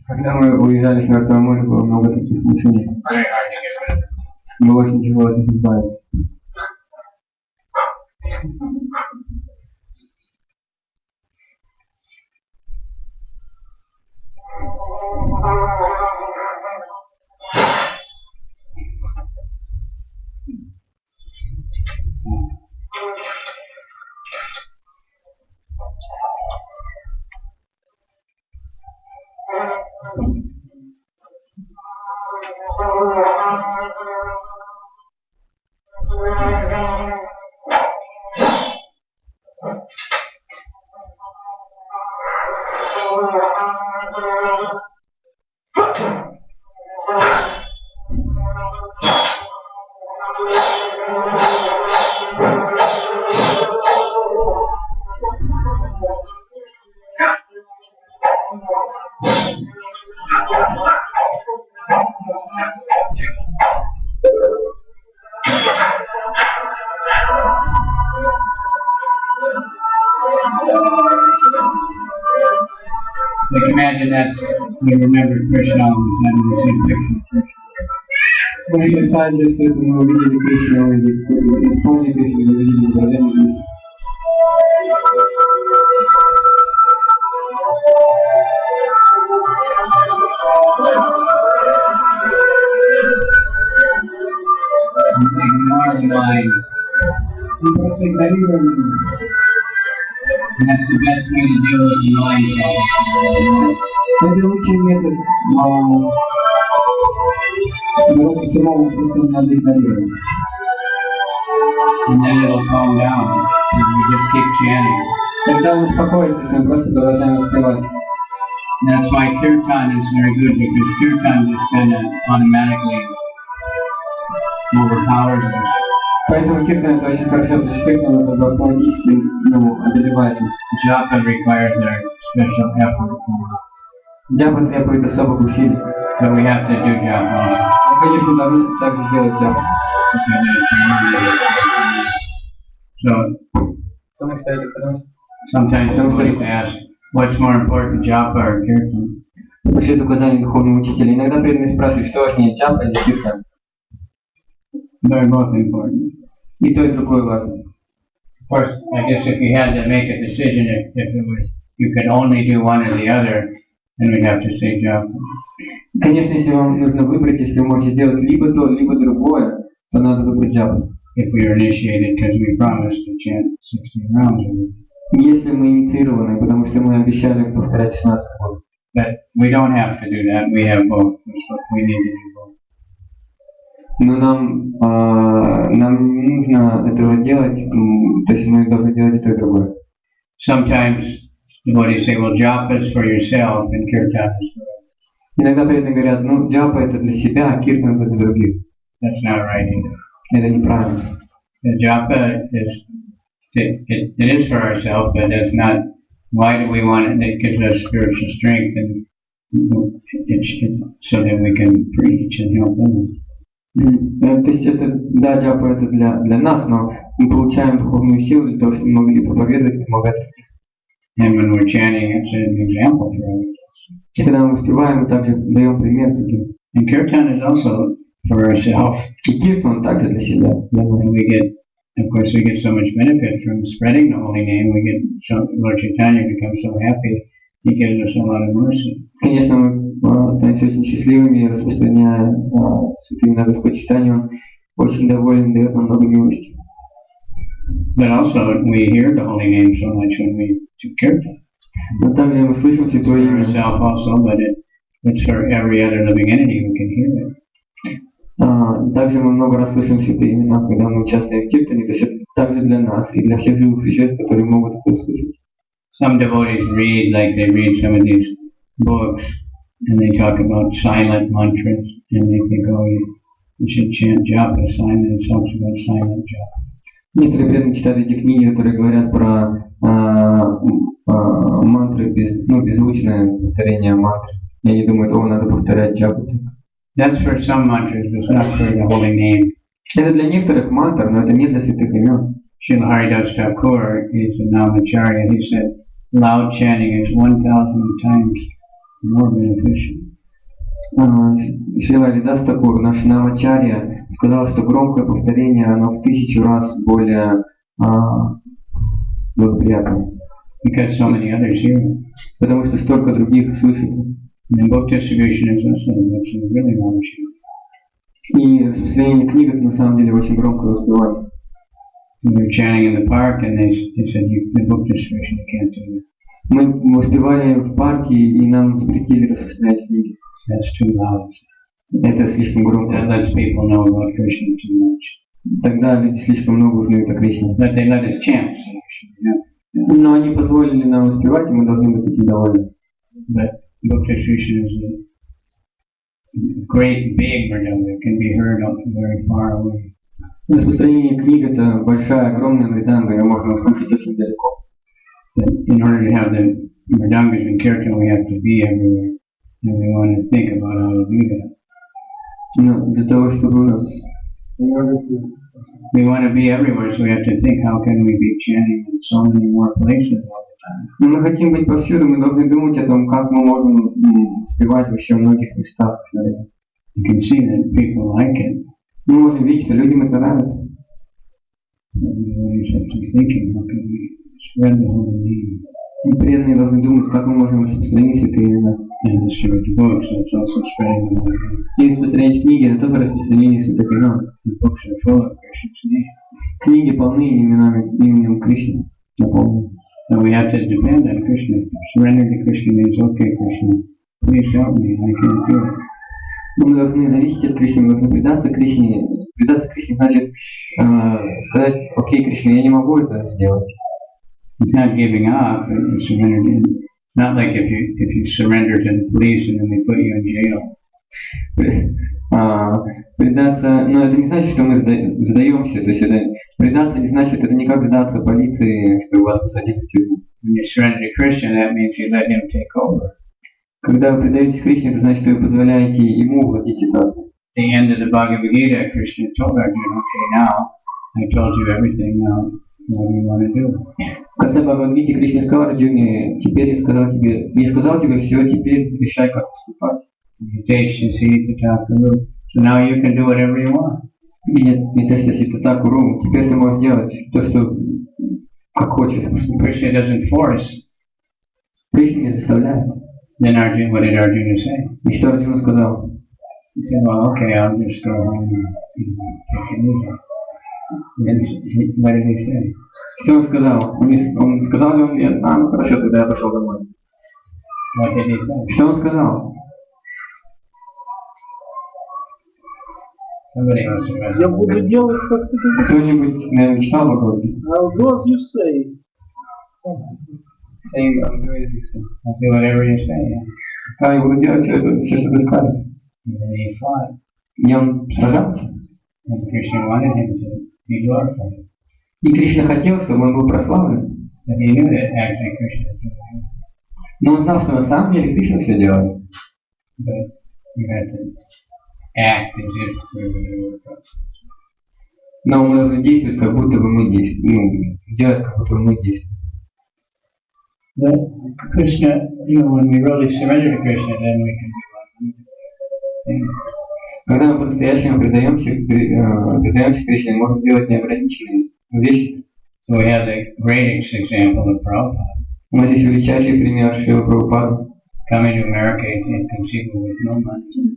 [SPEAKER 3] Когда мы уезжали с Мертвого моря, было много таких машин.
[SPEAKER 1] Very hard to get rid of them.
[SPEAKER 3] Было очень тяжело от них избавиться.
[SPEAKER 1] Like imagine that we remember Krishna all of a sudden we see a picture of Krishna.
[SPEAKER 3] Можем представить себе, что это мы увидели Кришну, или вспомнили Кришну, или увидели изображение Кришны.
[SPEAKER 1] We ignore the mind.
[SPEAKER 3] Мы просто игнорируем его.
[SPEAKER 1] And that's the best way to deal with the mind problem.
[SPEAKER 3] Это лучший метод бороться с умом, просто надо игнорировать.
[SPEAKER 1] And then it'll calm down. And we just keep chanting.
[SPEAKER 3] Тогда он успокоится, если мы просто продолжаем успевать.
[SPEAKER 1] And that's why kirtan is very good because kirtan just kind of automatically overpowers us.
[SPEAKER 3] Поэтому киртан это очень хорошо, потому что киртан это автоматически одолевает нас.
[SPEAKER 1] Japa requires our special effort.
[SPEAKER 3] Джапа требует особых усилий.
[SPEAKER 1] But we have to do japa.
[SPEAKER 3] Мы, конечно, должны также делать джапу.
[SPEAKER 1] So
[SPEAKER 3] Потому что
[SPEAKER 1] sometimes somebody asks, what's more important, japa or kirtan?
[SPEAKER 3] Вообще указание духовного учителя. Иногда преданные спрашивают, что важнее, джапа или киртан.
[SPEAKER 1] They're both important.
[SPEAKER 3] И то, и другое важно.
[SPEAKER 1] Of course, I guess if you had to make a decision, if it was, you could only do one or the other, then we'd have to say japa.
[SPEAKER 3] Конечно, если вам нужно выбрать, если вы можете сделать либо то, либо другое, то надо выбрать джапу.
[SPEAKER 1] If we were initiated, because we promised to chant 16 rounds a week.
[SPEAKER 3] Если мы инициированы, потому что мы обещали повторять 16 год.
[SPEAKER 1] But we don't have to do that. We have both. That's what we need to do both.
[SPEAKER 3] Но нам не нужно этого делать, то есть мы должны делать и то, и другое.
[SPEAKER 1] Sometimes devotees say, well, japa is for yourself and kirtan is for others.
[SPEAKER 3] Иногда преданные говорят, ну, джапа это для себя, а киртан это для других.
[SPEAKER 1] That's not right either.
[SPEAKER 3] Это неправильно.
[SPEAKER 1] The japa is, it is for ourselves, but that's not, why do we want it? It gives us spiritual strength and so that we can preach and help others.
[SPEAKER 3] То есть это, да, джапа это для нас, но мы получаем духовную силу для того, чтобы мы могли проповедовать и помогать.
[SPEAKER 1] And when we're chanting, it's an example for others.
[SPEAKER 3] И когда мы успеваем, мы также даем пример другим.
[SPEAKER 1] And kirtan is also for ourselves.
[SPEAKER 3] И киртан также для себя.
[SPEAKER 1] And we get, of course, we get so much benefit from spreading the holy name. We get so, Lord Chaitanya becomes so happy. He gives us a lot of mercy.
[SPEAKER 3] Конечно, мы становимся очень счастливыми, распространяя святые имена Господь Читания. Он очень доволен, дает нам много милости.
[SPEAKER 1] But also, we hear the holy name so much when we do kirtan.
[SPEAKER 3] Но также мы слышим
[SPEAKER 1] For
[SPEAKER 3] святое имя.
[SPEAKER 1] ourselves also, but it's for every other living entity who can hear it.
[SPEAKER 3] Также мы много раз слышим святые имена, когда мы участвуем в киртане, то есть это также для нас и для всех живых существ, которые могут это услышать.
[SPEAKER 1] Some devotees read, like they read some of these books, and they talk about silent mantras, and they think, oh, you should chant japa silent, it talks about silent japa.
[SPEAKER 3] Некоторые преданные читают эти книги, которые говорят про мантры, беззвучное повторение мантр. И они думают, о, надо повторять джапу.
[SPEAKER 1] That's for some mantras, but it's not for the holy name.
[SPEAKER 3] Это для некоторых мантр, но это не для святых имен.
[SPEAKER 1] Srila Haridas Thakur is a Namacharya. He said, loud chanting is 1,000 times more beneficial.
[SPEAKER 3] Шрила Харидас Такур, наш Намачарья, сказал, что громкое повторение, оно в 1000 раз более благоприятно.
[SPEAKER 1] Because so many others hear it.
[SPEAKER 3] Потому что столько других слышит.
[SPEAKER 1] And book distribution is also, that's really loud chanting.
[SPEAKER 3] И распространение книг, это на самом деле очень громкое воспевание.
[SPEAKER 1] We were chanting in the park, and they said, the book distribution, you can't do that.
[SPEAKER 3] Мы воспевали в парке, и нам запретили распространять книги.
[SPEAKER 1] That's too loud.
[SPEAKER 3] Это слишком
[SPEAKER 1] That
[SPEAKER 3] громко.
[SPEAKER 1] lets people know about Krishna too much.
[SPEAKER 3] Тогда люди слишком много узнают о Кришне.
[SPEAKER 1] But they let us chant, so yeah.
[SPEAKER 3] Но они позволили нам воспевать, и мы должны быть этим довольны.
[SPEAKER 1] But book distribution is a great big mridanga. It can be heard very far away.
[SPEAKER 3] Распространение книг – это большая, огромная мриданга, ее можно услышать очень далеко.
[SPEAKER 1] But in order to have the mridangas in kirtan, we have to be everywhere. And we want to think about how to do that.
[SPEAKER 3] Но для того, чтобы у нас...
[SPEAKER 1] We want to be everywhere, so we have to think, how can we be chanting in so many more places all the time?
[SPEAKER 3] Но мы хотим быть повсюду, мы должны думать о том, как мы можем успевать в еще многих местах.
[SPEAKER 1] You can see that people like it.
[SPEAKER 3] Мы можем видеть, что людям это нравится.
[SPEAKER 1] But we always have to be thinking, how can we spread the holy name
[SPEAKER 3] И преданные должны думать, как мы можем распространить святые имена.
[SPEAKER 1] and distribute the books? That's also spreading the holy name.
[SPEAKER 3] И распространять книги – это тоже распространение святых имен.
[SPEAKER 1] The books are full of Krishna's name.
[SPEAKER 3] Книги полны именем Кришны. Наполнены.
[SPEAKER 1] So we have to depend on Krishna. Surrender to Krishna means, okay, Krishna, please help me, I can't do it.
[SPEAKER 3] Мы должны зависеть от Кришны, мы должны предаться Кришне. Предаться Кришне значит сказать, окей, Кришна, я не могу это сделать.
[SPEAKER 1] It's not giving up, it's surrender. It's not like if you surrender to the police and then they put you in jail.
[SPEAKER 3] Предаться, но это не значит, что мы сдаемся. То есть это предаться не значит, это не как сдаться полиции, что вас посадили в тюрьму.
[SPEAKER 1] When you surrender to Krishna, that means you let him take over.
[SPEAKER 3] Когда вы предаетесь Кришне, это значит, что вы позволяете ему владеть ситуацией.
[SPEAKER 1] At the end of the Bhagavad Gita, Krishna told Arjuna, okay, now I told you everything, now what do you want to do?
[SPEAKER 3] В конце Бхагавад-гиты Кришна сказал Арджуне, теперь я сказал тебе все, теперь решай, как поступать.
[SPEAKER 1] You taste, you see, to talk to. So now you can do whatever you want.
[SPEAKER 3] Нет, не то, что если ты так уру, теперь ты можешь делать то, что как хочешь.
[SPEAKER 1] Krishna doesn't force.
[SPEAKER 3] Кришна не заставляет.
[SPEAKER 1] Then Arjuna, what did Arjuna say?
[SPEAKER 3] И что Арджуна сказал?
[SPEAKER 1] He said, well, okay, I'll just go home and take it easy. What did he say?
[SPEAKER 3] Что он сказал? Он сказал ли он мне, ну хорошо, тогда я пошел домой.
[SPEAKER 1] What did he say?
[SPEAKER 3] Что он сказал?
[SPEAKER 1] Somebody must have read
[SPEAKER 2] Я
[SPEAKER 1] it.
[SPEAKER 2] буду делать, как ты говоришь.
[SPEAKER 3] Кто-нибудь, наверное, читал Бхагавадгиту?
[SPEAKER 2] I'll do as you say.
[SPEAKER 3] Saying, I'm doing it, you say.
[SPEAKER 1] I'll do whatever you say. Yeah.
[SPEAKER 3] Да, я буду делать все, что ты скажешь.
[SPEAKER 1] And then he fought.
[SPEAKER 3] И он сражался.
[SPEAKER 1] And Krishna wanted him to be glorified.
[SPEAKER 3] И Кришна хотел, чтобы он был прославлен.
[SPEAKER 1] But he knew that actually Krishna was doing it.
[SPEAKER 3] Но он знал, что на самом деле Кришна все делает.
[SPEAKER 1] But you had to act as if we were the
[SPEAKER 3] Но мы должны действовать, как будто бы мы действуем. Ну, делать, как будто бы мы действуем.
[SPEAKER 1] But Krishna, when we really surrender to Krishna, then we can do things.
[SPEAKER 3] Когда мы по-настоящему предаемся Кришне, мы можем делать неограниченные вещи.
[SPEAKER 1] So we have the greatest example of Prabhupada
[SPEAKER 3] У нас есть величайший пример Шрила Прабхупады.
[SPEAKER 1] coming to America inconceivable with no money.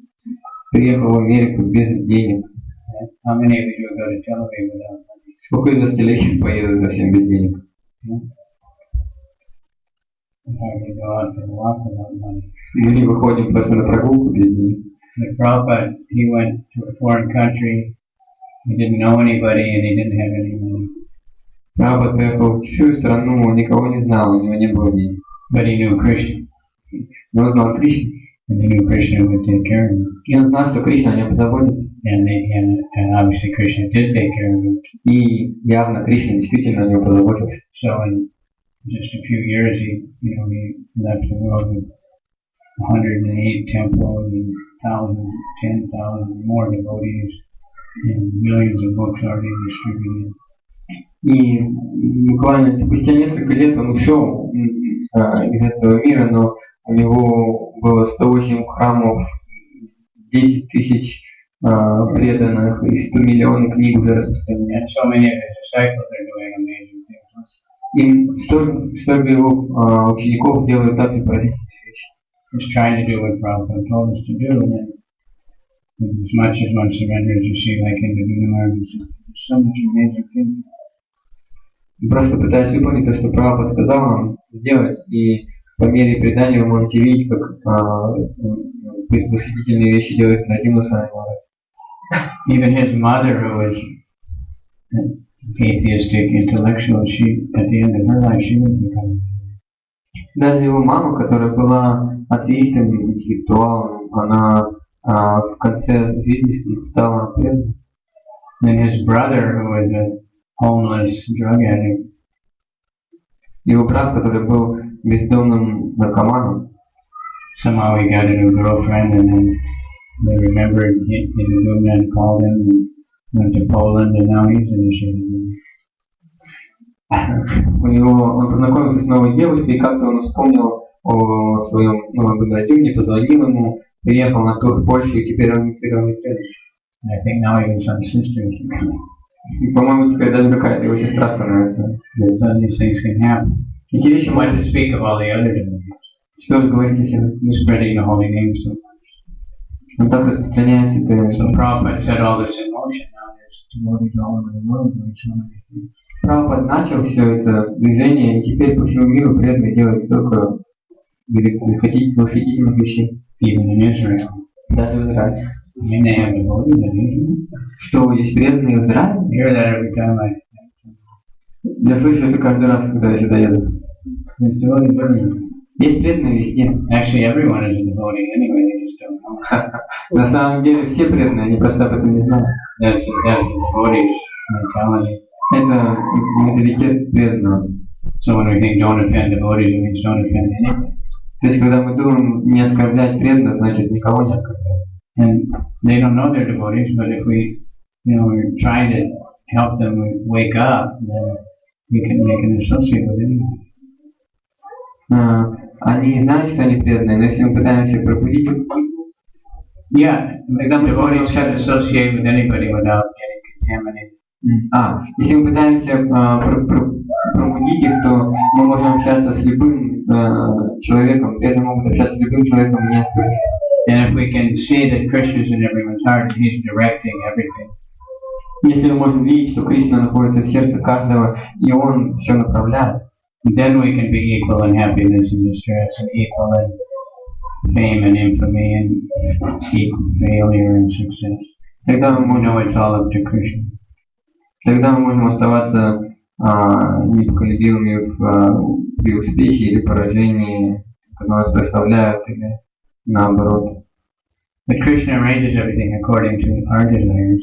[SPEAKER 3] Приехал в Америку без денег.
[SPEAKER 1] How many of you go to Tel Aviv without money?
[SPEAKER 3] Сколько из вас поедут совсем без денег?
[SPEAKER 1] Sometimes you go out for a walk without money.
[SPEAKER 3] Мы не выходим просто на прогулку без денег.
[SPEAKER 1] But Prabhupada, he went to a foreign country, he didn't know anybody and he didn't have any money.
[SPEAKER 3] Прабхупада приехал в чужую страну, он никого не знал, у него не было денег.
[SPEAKER 1] But he knew Krishna,
[SPEAKER 3] Но он знал Кришну.
[SPEAKER 1] and he knew Krishna would take care of him.
[SPEAKER 3] И он знал, что Кришна о нем позаботится.
[SPEAKER 1] And obviously Krishna did take care of him.
[SPEAKER 3] И явно Кришна действительно о нем позаботился.
[SPEAKER 1] So in just a few years, he left the world with 108 temples and 10,000 more devotees and millions of books already distributed.
[SPEAKER 3] И буквально спустя несколько лет он ушел из этого мира, но у него было 108 храмов, 10 тысяч преданных и 100 миллионов книг уже распространены.
[SPEAKER 1] And so many of his disciples are doing amazing things.
[SPEAKER 3] И столько его учеников делают также поразительные вещи.
[SPEAKER 1] He's trying to do what Prabhupada told us to do. And as much as one surrenders, you see, like in the Vinamar, there's so much amazing things.
[SPEAKER 3] И просто пытаясь выполнить то, что Прабхупада сказал нам сделать, и по мере предания вы можете видеть, как восхитительные вещи делает Радима Свами Махарадж.
[SPEAKER 1] Even his mother, who was an atheistic intellectual, she, at the end of her life, she was becoming.
[SPEAKER 3] Даже его мама, которая была атеистом и интеллектуалом, она в конце жизни стала преданной.
[SPEAKER 1] And his brother, who was a homeless drug addict,
[SPEAKER 3] Его брат, который был бездомным наркоманом,
[SPEAKER 1] somehow he got a new girlfriend, and then they remembered his and called him and went to Poland, and now he's initiated.
[SPEAKER 3] он познакомился с новой девушкой, и как-то он вспомнил о своем новом брате, позвонил ему, приехал на тур в Польшу, и теперь он инициирован преданный.
[SPEAKER 1] I think now even some sisters are coming.
[SPEAKER 3] И, по-моему, теперь даже какая-то его сестра становится.
[SPEAKER 1] So these things can happen.
[SPEAKER 3] И те вещи
[SPEAKER 1] What
[SPEAKER 3] можно...
[SPEAKER 1] to speak of all the other devotees?
[SPEAKER 3] Что вы говорите сейчас?
[SPEAKER 1] Spreading the holy name so much.
[SPEAKER 3] Он так распространяется, это...
[SPEAKER 1] So Prabhupada set all this in motion. Now there's devotees all over the world doing so many things.
[SPEAKER 3] Прабхупада начал все это движение, и теперь по всему миру преданные делают столько восхитительных вещей.
[SPEAKER 1] Even in Israel.
[SPEAKER 3] Даже в Израиле.
[SPEAKER 1] I mean, they have devotees in Israel.
[SPEAKER 3] Что, есть преданные в Израиле?
[SPEAKER 1] I hear that every time
[SPEAKER 3] Я слышу это каждый раз, когда я сюда еду.
[SPEAKER 1] there's devotees everywhere.
[SPEAKER 3] Есть преданные везде.
[SPEAKER 1] Actually, everyone is a devotee anyway, they just don't know.
[SPEAKER 3] На самом деле все преданные, они просто об этом не знают.
[SPEAKER 1] That's the devotee's mentality.
[SPEAKER 3] Это менталитет преданного.
[SPEAKER 1] So when we think don't offend devotees, it means don't offend anybody.
[SPEAKER 3] То есть, когда мы думаем не оскорблять преданных, значит никого не оскорблять.
[SPEAKER 1] And they don't know they're devotees, but if we, we're trying to help them wake up, then they can associate with anybody.
[SPEAKER 3] Они не знают, что они преданные, но если мы пытаемся пробудить их,
[SPEAKER 1] Yeah, devotees can associate with anybody without getting contaminated.
[SPEAKER 3] Если мы пытаемся пробудить их, то мы можем общаться с любым человеком, реально могут общаться с любым человеком, не оскверниться.
[SPEAKER 1] And if we can see that Krishna's in everyone's heart and he's directing everything,
[SPEAKER 3] Если мы можем видеть, что Кришна находится в сердце каждого, и Он все направляет,
[SPEAKER 1] then we can be equal in happiness and distress, and equal in fame and infamy, and equal failure and success.
[SPEAKER 3] тогда мы
[SPEAKER 1] We
[SPEAKER 3] можем,
[SPEAKER 1] know it's all up to Krishna.
[SPEAKER 3] тогда мы можем оставаться непоколебимыми при успехе или поражении, когда нас прославляют, или наоборот.
[SPEAKER 1] But Krishna arranges everything according to our desires,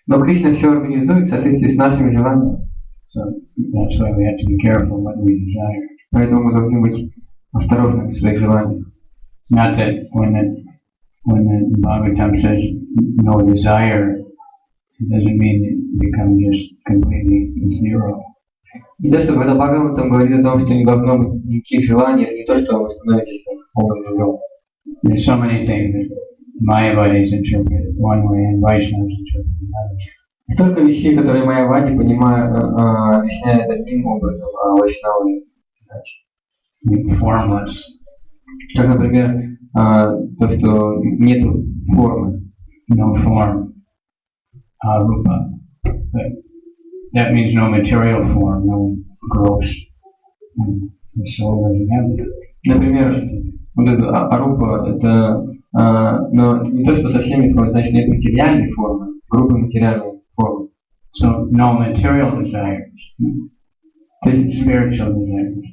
[SPEAKER 3] Но Кришна все организует в соответствии с нашими желаниями.
[SPEAKER 1] so that's why we have to be careful what we desire.
[SPEAKER 3] Поэтому мы должны быть осторожны в своих желаниях.
[SPEAKER 1] It's not that when the Bhagavatam says no desire, it doesn't mean it become just completely zero.
[SPEAKER 3] Не то, что когда Бхагаватам говорит о том, что не должно быть никаких желаний, это не то, что вы становитесь полным нулем.
[SPEAKER 1] There's so many things that Mayavadis interpret one way and Vaishnavas interpret another.
[SPEAKER 3] Столько вещей, которые Майявади объясняет одним образом, а Вайшнавы иначе.
[SPEAKER 1] Like formless.
[SPEAKER 3] Как, например, то, что нету формы.
[SPEAKER 1] No form, rupa. But that means no material form, no gross. The soul doesn't have that.
[SPEAKER 3] Например, вот это арупа, это но не то, что со всеми формами, значит, нет материальной формы, грубой материальной формы.
[SPEAKER 1] So no material desires,
[SPEAKER 3] То есть
[SPEAKER 1] spiritual desires.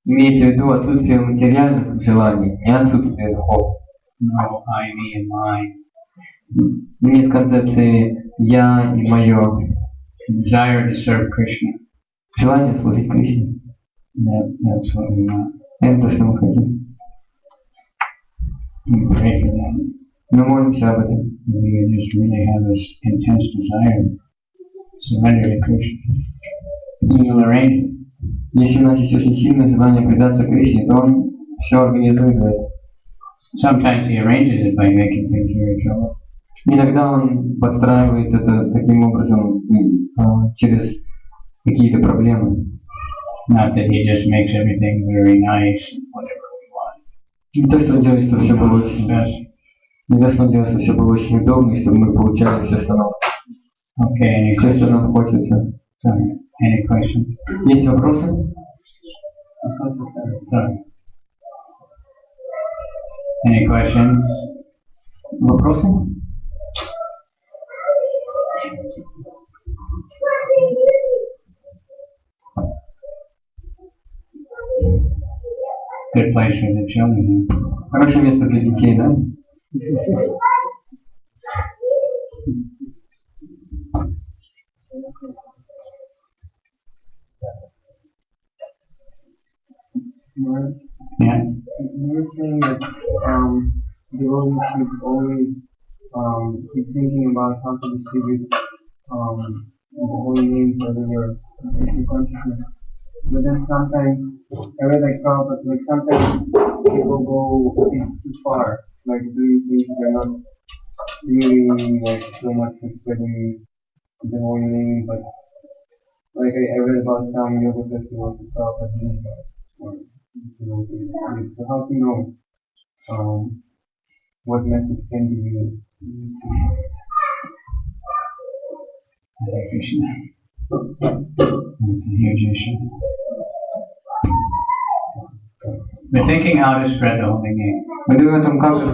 [SPEAKER 3] имеется в виду отсутствие материальных желаний, не отсутствие духовных.
[SPEAKER 1] No I, me, and mine.
[SPEAKER 3] Нет концепции «я» и «моё».
[SPEAKER 1] Desire to serve Krishna.
[SPEAKER 3] Желание служить Кришне.
[SPEAKER 1] That's what we want.
[SPEAKER 3] Это то, что мы хотим.
[SPEAKER 1] We pray for that.
[SPEAKER 3] Мы молимся об этом.
[SPEAKER 1] We just really have this intense desire to surrender to Krishna. And He'll arrange it.
[SPEAKER 3] Если у нас есть очень сильное желание предаться Кришне, то Он все организует для этого.
[SPEAKER 1] Sometimes He arranges it by making things very troublesome.
[SPEAKER 3] Иногда Он подстраивает это таким образом через какие-то проблемы.
[SPEAKER 1] Not that He just makes everything very nice, whatever we want.
[SPEAKER 3] Не то, что Он делает, чтобы все было очень
[SPEAKER 1] Best.
[SPEAKER 3] Не то, что Он делает, чтобы все было очень удобно, и чтобы мы получали все, что нам,
[SPEAKER 1] Okay, any
[SPEAKER 3] все, что
[SPEAKER 1] questions?
[SPEAKER 3] нам хочется.
[SPEAKER 1] Sorry, any questions?
[SPEAKER 3] Есть вопросы?
[SPEAKER 1] Sorry. Any questions?
[SPEAKER 3] Вопросы?
[SPEAKER 1] Good place for the children.
[SPEAKER 3] Хорошее место для детей, да?
[SPEAKER 1] Yeah.
[SPEAKER 2] You were saying that devotees should always keep thinking about how to distribute the holy name for their Krishna consciousness. But then sometimes, I read like Prabhupada, like sometimes people go a bit too far, like doing things they're not really like so much for spreading the holy name, but like I read about some yoga festivals that Prabhupada didn't have, or so how to know what methods can be used?
[SPEAKER 1] Hare Krishna. That's a huge issue. We're thinking how to spread the holy name.
[SPEAKER 3] Мы думаем о том, как же...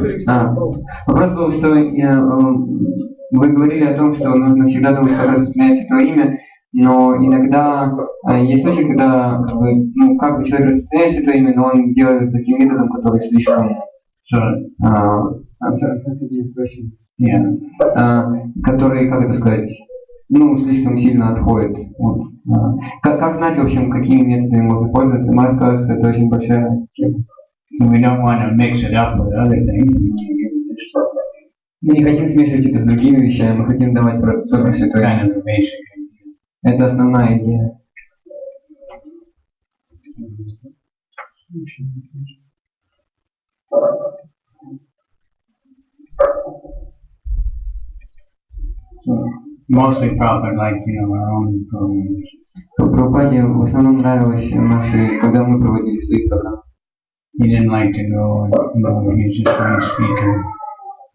[SPEAKER 3] Вопрос был, что вы говорили о том, что нужно всегда думать, как распространять Святое Имя, но иногда есть случаи, когда как бы человек распространяет Святое Имя, но он делает таким методом, который слишком... который, как это сказать, слишком сильно отходит. Вот. Как знать, в общем, какими методами можно пользоваться? Можно сказать, что это очень большая тема.
[SPEAKER 1] So we don't want to mix it up with other things.
[SPEAKER 3] Мы не хотим смешивать это с другими вещами, мы хотим давать только Святое
[SPEAKER 1] Kind
[SPEAKER 3] Имя.
[SPEAKER 1] of the basic idea.
[SPEAKER 3] Это основная идея.
[SPEAKER 1] So mostly Prabhupada liked, our own programs.
[SPEAKER 3] Прабхупаде в основном нравилось наши, когда мы проводили свои программы.
[SPEAKER 1] He didn't like to go, he's just one speaker.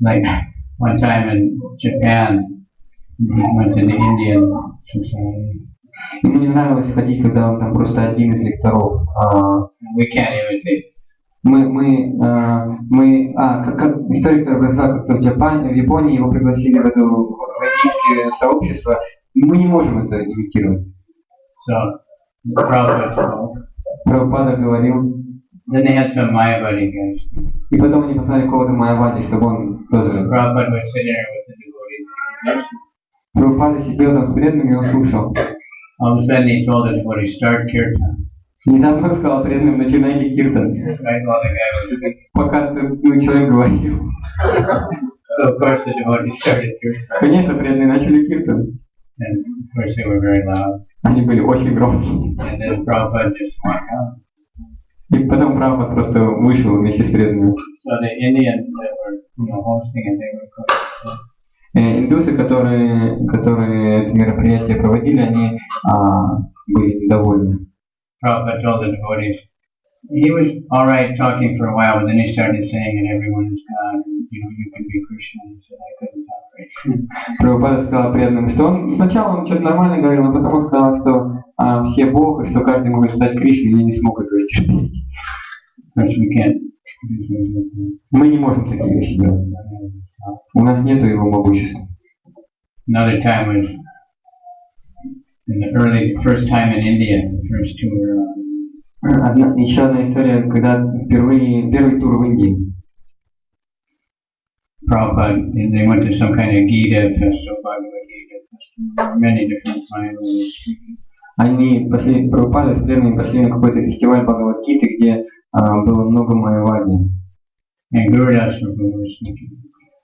[SPEAKER 1] Like one time in Japan, he went to the Indian society.
[SPEAKER 3] Ему не нравилось ходить, когда он там просто один из лекторов.
[SPEAKER 1] We can't imitate.
[SPEAKER 3] Как историк рассказал, как-то в Японии его пригласили в это индийское сообщество, и мы не можем это имитировать.
[SPEAKER 1] So, the Prabhupada spoke.
[SPEAKER 3] Прабхупада говорил,
[SPEAKER 1] Then they had some Mayavadi guys.
[SPEAKER 3] и потом они послали кого-то Майявади, чтобы он тоже...
[SPEAKER 1] Prabhupada was sitting there with the devotees.
[SPEAKER 3] Прабхупада сидел там с преданными и он слушал.
[SPEAKER 1] All of a sudden he told the devotees, start kirtan.
[SPEAKER 3] Внезапно он сказал преданным, начинайте киртан.
[SPEAKER 1] Right while the guy was sitting.
[SPEAKER 3] Пока человек говорил.
[SPEAKER 1] So of course the devotees started kirtan.
[SPEAKER 3] Конечно, преданные начали киртан.
[SPEAKER 1] And of course they were very loud.
[SPEAKER 3] Они были очень громкие.
[SPEAKER 1] And then Prabhupada just walked out.
[SPEAKER 3] И потом Прабхупада просто вышел вместе с преданными.
[SPEAKER 1] So the Indians that were, hosting it, they were quite
[SPEAKER 3] Индусы, которые это мероприятие проводили, они были недовольны.
[SPEAKER 1] Prabhupada told the devotees, he was alright talking for a while, but then he started saying that everyone is God, and you can be Krishna, and he said, I couldn't tolerate.
[SPEAKER 3] Прабхупада сказал преданным, что он сначала что-то нормально говорил, но потом сказал, что все Бог, и что каждый может стать Кришной, и я не смог этого стерпеть.
[SPEAKER 1] Of course, we can't do things like that.
[SPEAKER 3] Мы не можем такие вещи делать. У нас нету его могущества.
[SPEAKER 1] Another time was in the first time in India, the first tour.
[SPEAKER 3] Еще одна история, когда первый тур в Индии.
[SPEAKER 1] Prabhupada, they went to some kind of Gita festival, Bhagavad Gita festival, many different languages.
[SPEAKER 3] Они пошли, Прабхупада с преданными пошли на какой-то фестиваль Бхагавад-гиты, где было много Майявади.
[SPEAKER 1] And Guru Das Prabhu was speaking.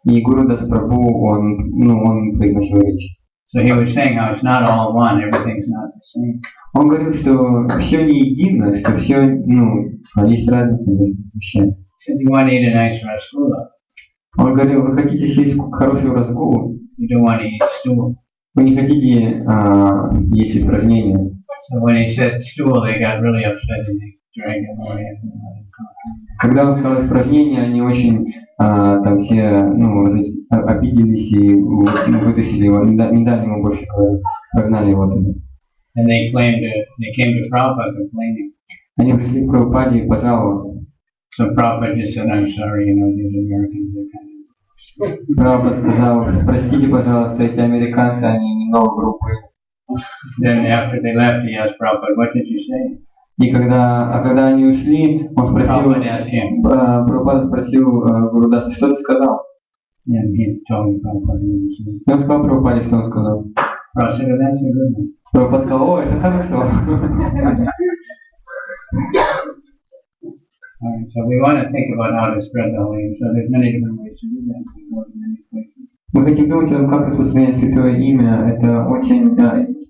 [SPEAKER 3] И Гуру Дас Прабху, он произносил речь.
[SPEAKER 1] So he was saying how it's not all one, everything's not the same.
[SPEAKER 3] Он говорил, что все не едино, что все, есть разница между вещами.
[SPEAKER 1] He said, you want to eat a nice rasgulla,
[SPEAKER 3] Он говорил, вы хотите съесть хорошую разгулу,
[SPEAKER 1] you don't want to eat stool.
[SPEAKER 3] вы не хотите есть испражнения.
[SPEAKER 1] So when he said stool, they got really upset and they dragged him away and let him come.
[SPEAKER 3] Когда он сказал испражнения, они очень там все обиделись и вытащили его, не дали ему больше говорить, прогнали его туда.
[SPEAKER 1] And they came to Prabhupada complaining.
[SPEAKER 3] Они пришли к Прабхупаде и пожаловаться.
[SPEAKER 1] So Prabhupada just said, I'm sorry, these Americans are kind of...
[SPEAKER 3] Прабхупада сказал, простите, пожалуйста, эти американцы, они немного грубые.
[SPEAKER 1] Then after they left, he asked Prabhupada, what did you say?
[SPEAKER 3] И когда они ушли, он спросил,
[SPEAKER 1] Prabhupada asked him.
[SPEAKER 3] Прабхупада спросил Гурудаса, что ты сказал?
[SPEAKER 1] And he told Prabhupada what he said.
[SPEAKER 3] И он сказал Прабхупаде, что он сказал.
[SPEAKER 1] Prabhupada said, that's a good one.
[SPEAKER 3] Прабхупада сказал, о, это хорошо.
[SPEAKER 1] Alright, so we want to think about how to spread the holy name. So there's many different ways to do that. We go to many places.
[SPEAKER 3] Мы хотим думать о том, как распространять Святое Имя. Это очень...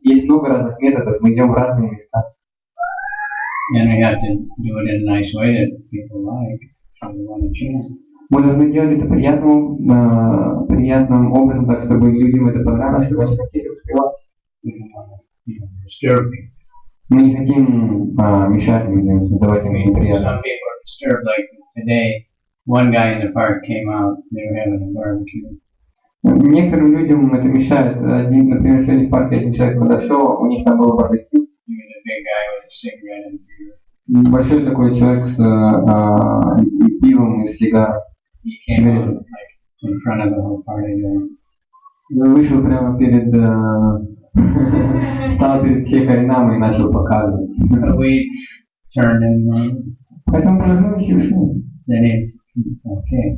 [SPEAKER 3] есть много разных методов, мы идем в разные места.
[SPEAKER 1] And we have to do it in a nice way that people like. So we want to chant.
[SPEAKER 3] Мы должны делать это приятным образом, так чтобы людям это понравилось, чтобы они хотели успевать.
[SPEAKER 1] We don't want to, disturb people.
[SPEAKER 3] Мы не хотим мешать людям, создавать им
[SPEAKER 1] Some
[SPEAKER 3] неприятность.
[SPEAKER 1] people are disturbed. Like today, one guy in the park came out. They were having a barbecue.
[SPEAKER 3] Некоторым людям это мешает. Например, сегодня в парке один человек подошел, у них там было барбекю.
[SPEAKER 1] He was a big guy with a cigarette and beer.
[SPEAKER 3] Большой такой человек с пивом и сигарой.
[SPEAKER 1] He came out like in front of the whole party there.
[SPEAKER 3] Он вышел прямо перед... стал перед всей Харинамой и начал показывать.
[SPEAKER 1] So we turned and
[SPEAKER 3] Поэтому повернулись и ушли.
[SPEAKER 1] then he's okay.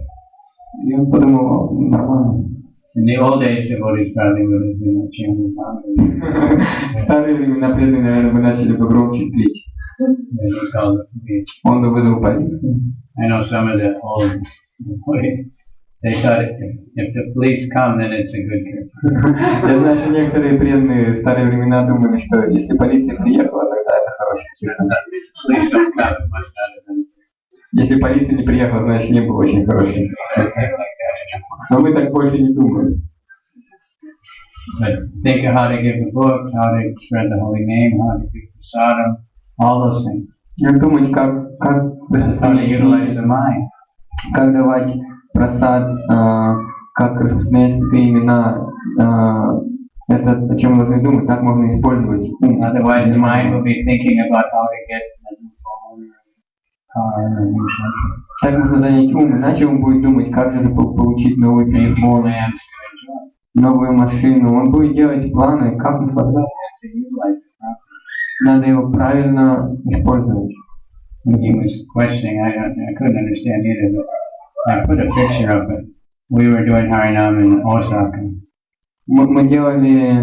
[SPEAKER 3] И он подумал, нормально.
[SPEAKER 1] In the old days, devotees probably would have been chanting louder.
[SPEAKER 3] В старые времена преданные, наверное, мы начали бы громче петь.
[SPEAKER 1] Then he called the police.
[SPEAKER 3] Он бы вызвал полицию.
[SPEAKER 1] I know some of the old devotees, they thought if the police come, then it's a good kirtan.
[SPEAKER 3] Я знаю, что некоторые преданные в старые времена думали, что если полиция приехала, тогда это хороший киртан.
[SPEAKER 1] Police don't come, it must not have been.
[SPEAKER 3] Если полиция не приехала, значит не был очень хороший.
[SPEAKER 1] Something like that.
[SPEAKER 3] Но мы так больше не думаем.
[SPEAKER 1] But think of how to give the books, how to spread the holy name, how to give prasadam, all those things.
[SPEAKER 3] Думать, как
[SPEAKER 1] How to
[SPEAKER 3] распространять
[SPEAKER 1] utilize
[SPEAKER 3] книги,
[SPEAKER 1] the mind.
[SPEAKER 3] как давать просад, как распространять святые имена, это о чем мы должны думать, так можно использовать ум.
[SPEAKER 1] Otherwise, the mind will be thinking about how to get a new phone or car or new something.
[SPEAKER 3] Так можно занять ум, иначе он будет думать, как же получить новый
[SPEAKER 1] Making
[SPEAKER 3] телефон,
[SPEAKER 1] plans to enjoy.
[SPEAKER 3] новую машину. Он будет делать планы, как наслаждаться.
[SPEAKER 1] To utilize it properly.
[SPEAKER 3] Надо его правильно использовать.
[SPEAKER 1] He was questioning, I couldn't understand either, but I put a picture of it. We were doing Harinam in Osaka.
[SPEAKER 3] Мы делали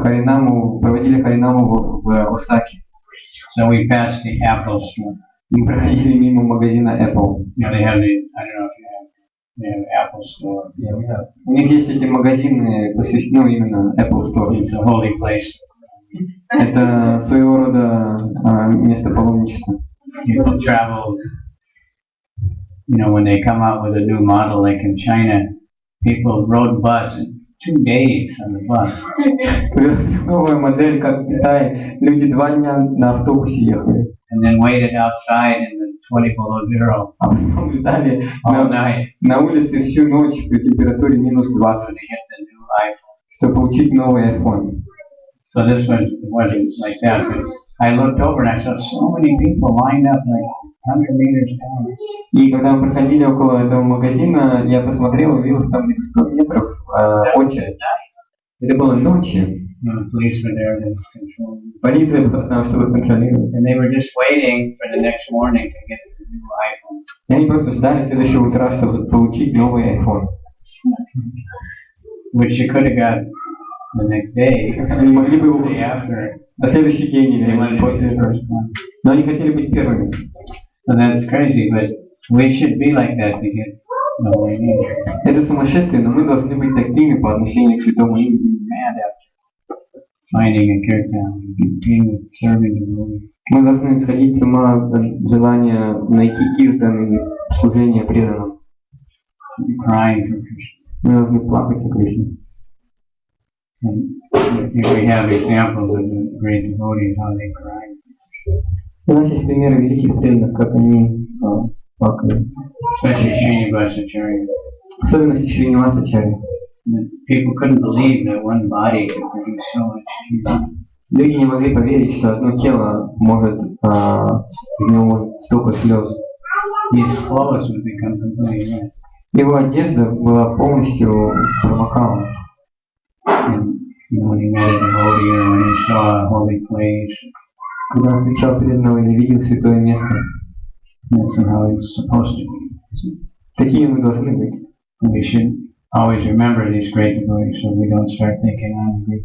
[SPEAKER 3] Харинаму, проводили Харинаму в Осаке.
[SPEAKER 1] So we passed the Apple store.
[SPEAKER 3] Мы проходили мимо магазина Apple.
[SPEAKER 1] You know, they have the, I don't know if you have, they have Apple store.
[SPEAKER 3] У них есть эти магазины, посвященные именно Apple Store.
[SPEAKER 1] It's a holy place.
[SPEAKER 3] Это своего рода место паломничества.
[SPEAKER 1] People travel, you know, when they come out with a new model, like in China, people rode bus 2 days on the bus.
[SPEAKER 3] Новая модель, как в Китае, люди 2 дня на автобусе ехали,
[SPEAKER 1] And then waited outside in the 20 below zero
[SPEAKER 3] а потом ждали
[SPEAKER 1] all night
[SPEAKER 3] на улице всю ночь при температуре минус
[SPEAKER 1] to
[SPEAKER 3] 20,
[SPEAKER 1] get the new iPhone.
[SPEAKER 3] чтобы получить новый iPhone.
[SPEAKER 1] So this wasn't like that, but I looked over and I saw so many people lined up like 100 meters down.
[SPEAKER 3] И когда мы проходили около этого магазина, я посмотрел и увидел, что там где-то 100 метров очередь. Это было ночью.
[SPEAKER 1] You know, the police were there to control.
[SPEAKER 3] Полиция была там, чтобы контролировать.
[SPEAKER 1] And they were just waiting for the next morning to get the new iPhone.
[SPEAKER 3] И они просто ждали следующего утра, чтобы получить новый iPhone.
[SPEAKER 1] Which you could have got the next day,
[SPEAKER 3] Они могли бы
[SPEAKER 1] the
[SPEAKER 3] его
[SPEAKER 1] day after.
[SPEAKER 3] на следующий день
[SPEAKER 1] They
[SPEAKER 3] или
[SPEAKER 1] wanted to be
[SPEAKER 3] после
[SPEAKER 1] the
[SPEAKER 3] этого.
[SPEAKER 1] first one.
[SPEAKER 3] Но они хотели быть первыми.
[SPEAKER 1] So that's crazy, but we should be like that to get the holy name.
[SPEAKER 3] Это сумасшествие, но мы должны быть такими по отношению к святому имени.
[SPEAKER 1] Mad after finding a kirtan, being serving the Lord.
[SPEAKER 3] Мы должны сходить с ума от желания найти киртан и служение преданным.
[SPEAKER 1] Crying for Krishna.
[SPEAKER 3] Мы должны плакать о Кришне.
[SPEAKER 1] And if we have examples of the great devotees, how they cry.
[SPEAKER 3] У нас есть примеры великих преданных, как они плакали.
[SPEAKER 1] Especially Srinivasa Acharya.
[SPEAKER 3] Особенно Шринивасачарья.
[SPEAKER 1] People couldn't believe that one body could produce so much tears.
[SPEAKER 3] Люди не могли поверить, что одно тело может, из него может столько слез.
[SPEAKER 1] His clothes would become completely wet.
[SPEAKER 3] Его одежда была полностью промокала.
[SPEAKER 1] And you know, when he met a devotee or when he saw a holy place,
[SPEAKER 3] Когда он встречал преданного или видел святое место,
[SPEAKER 1] that's how it's supposed to be.
[SPEAKER 3] такие мы должны быть.
[SPEAKER 1] And we should always remember these great devotees so we don't start thinking, I'm great.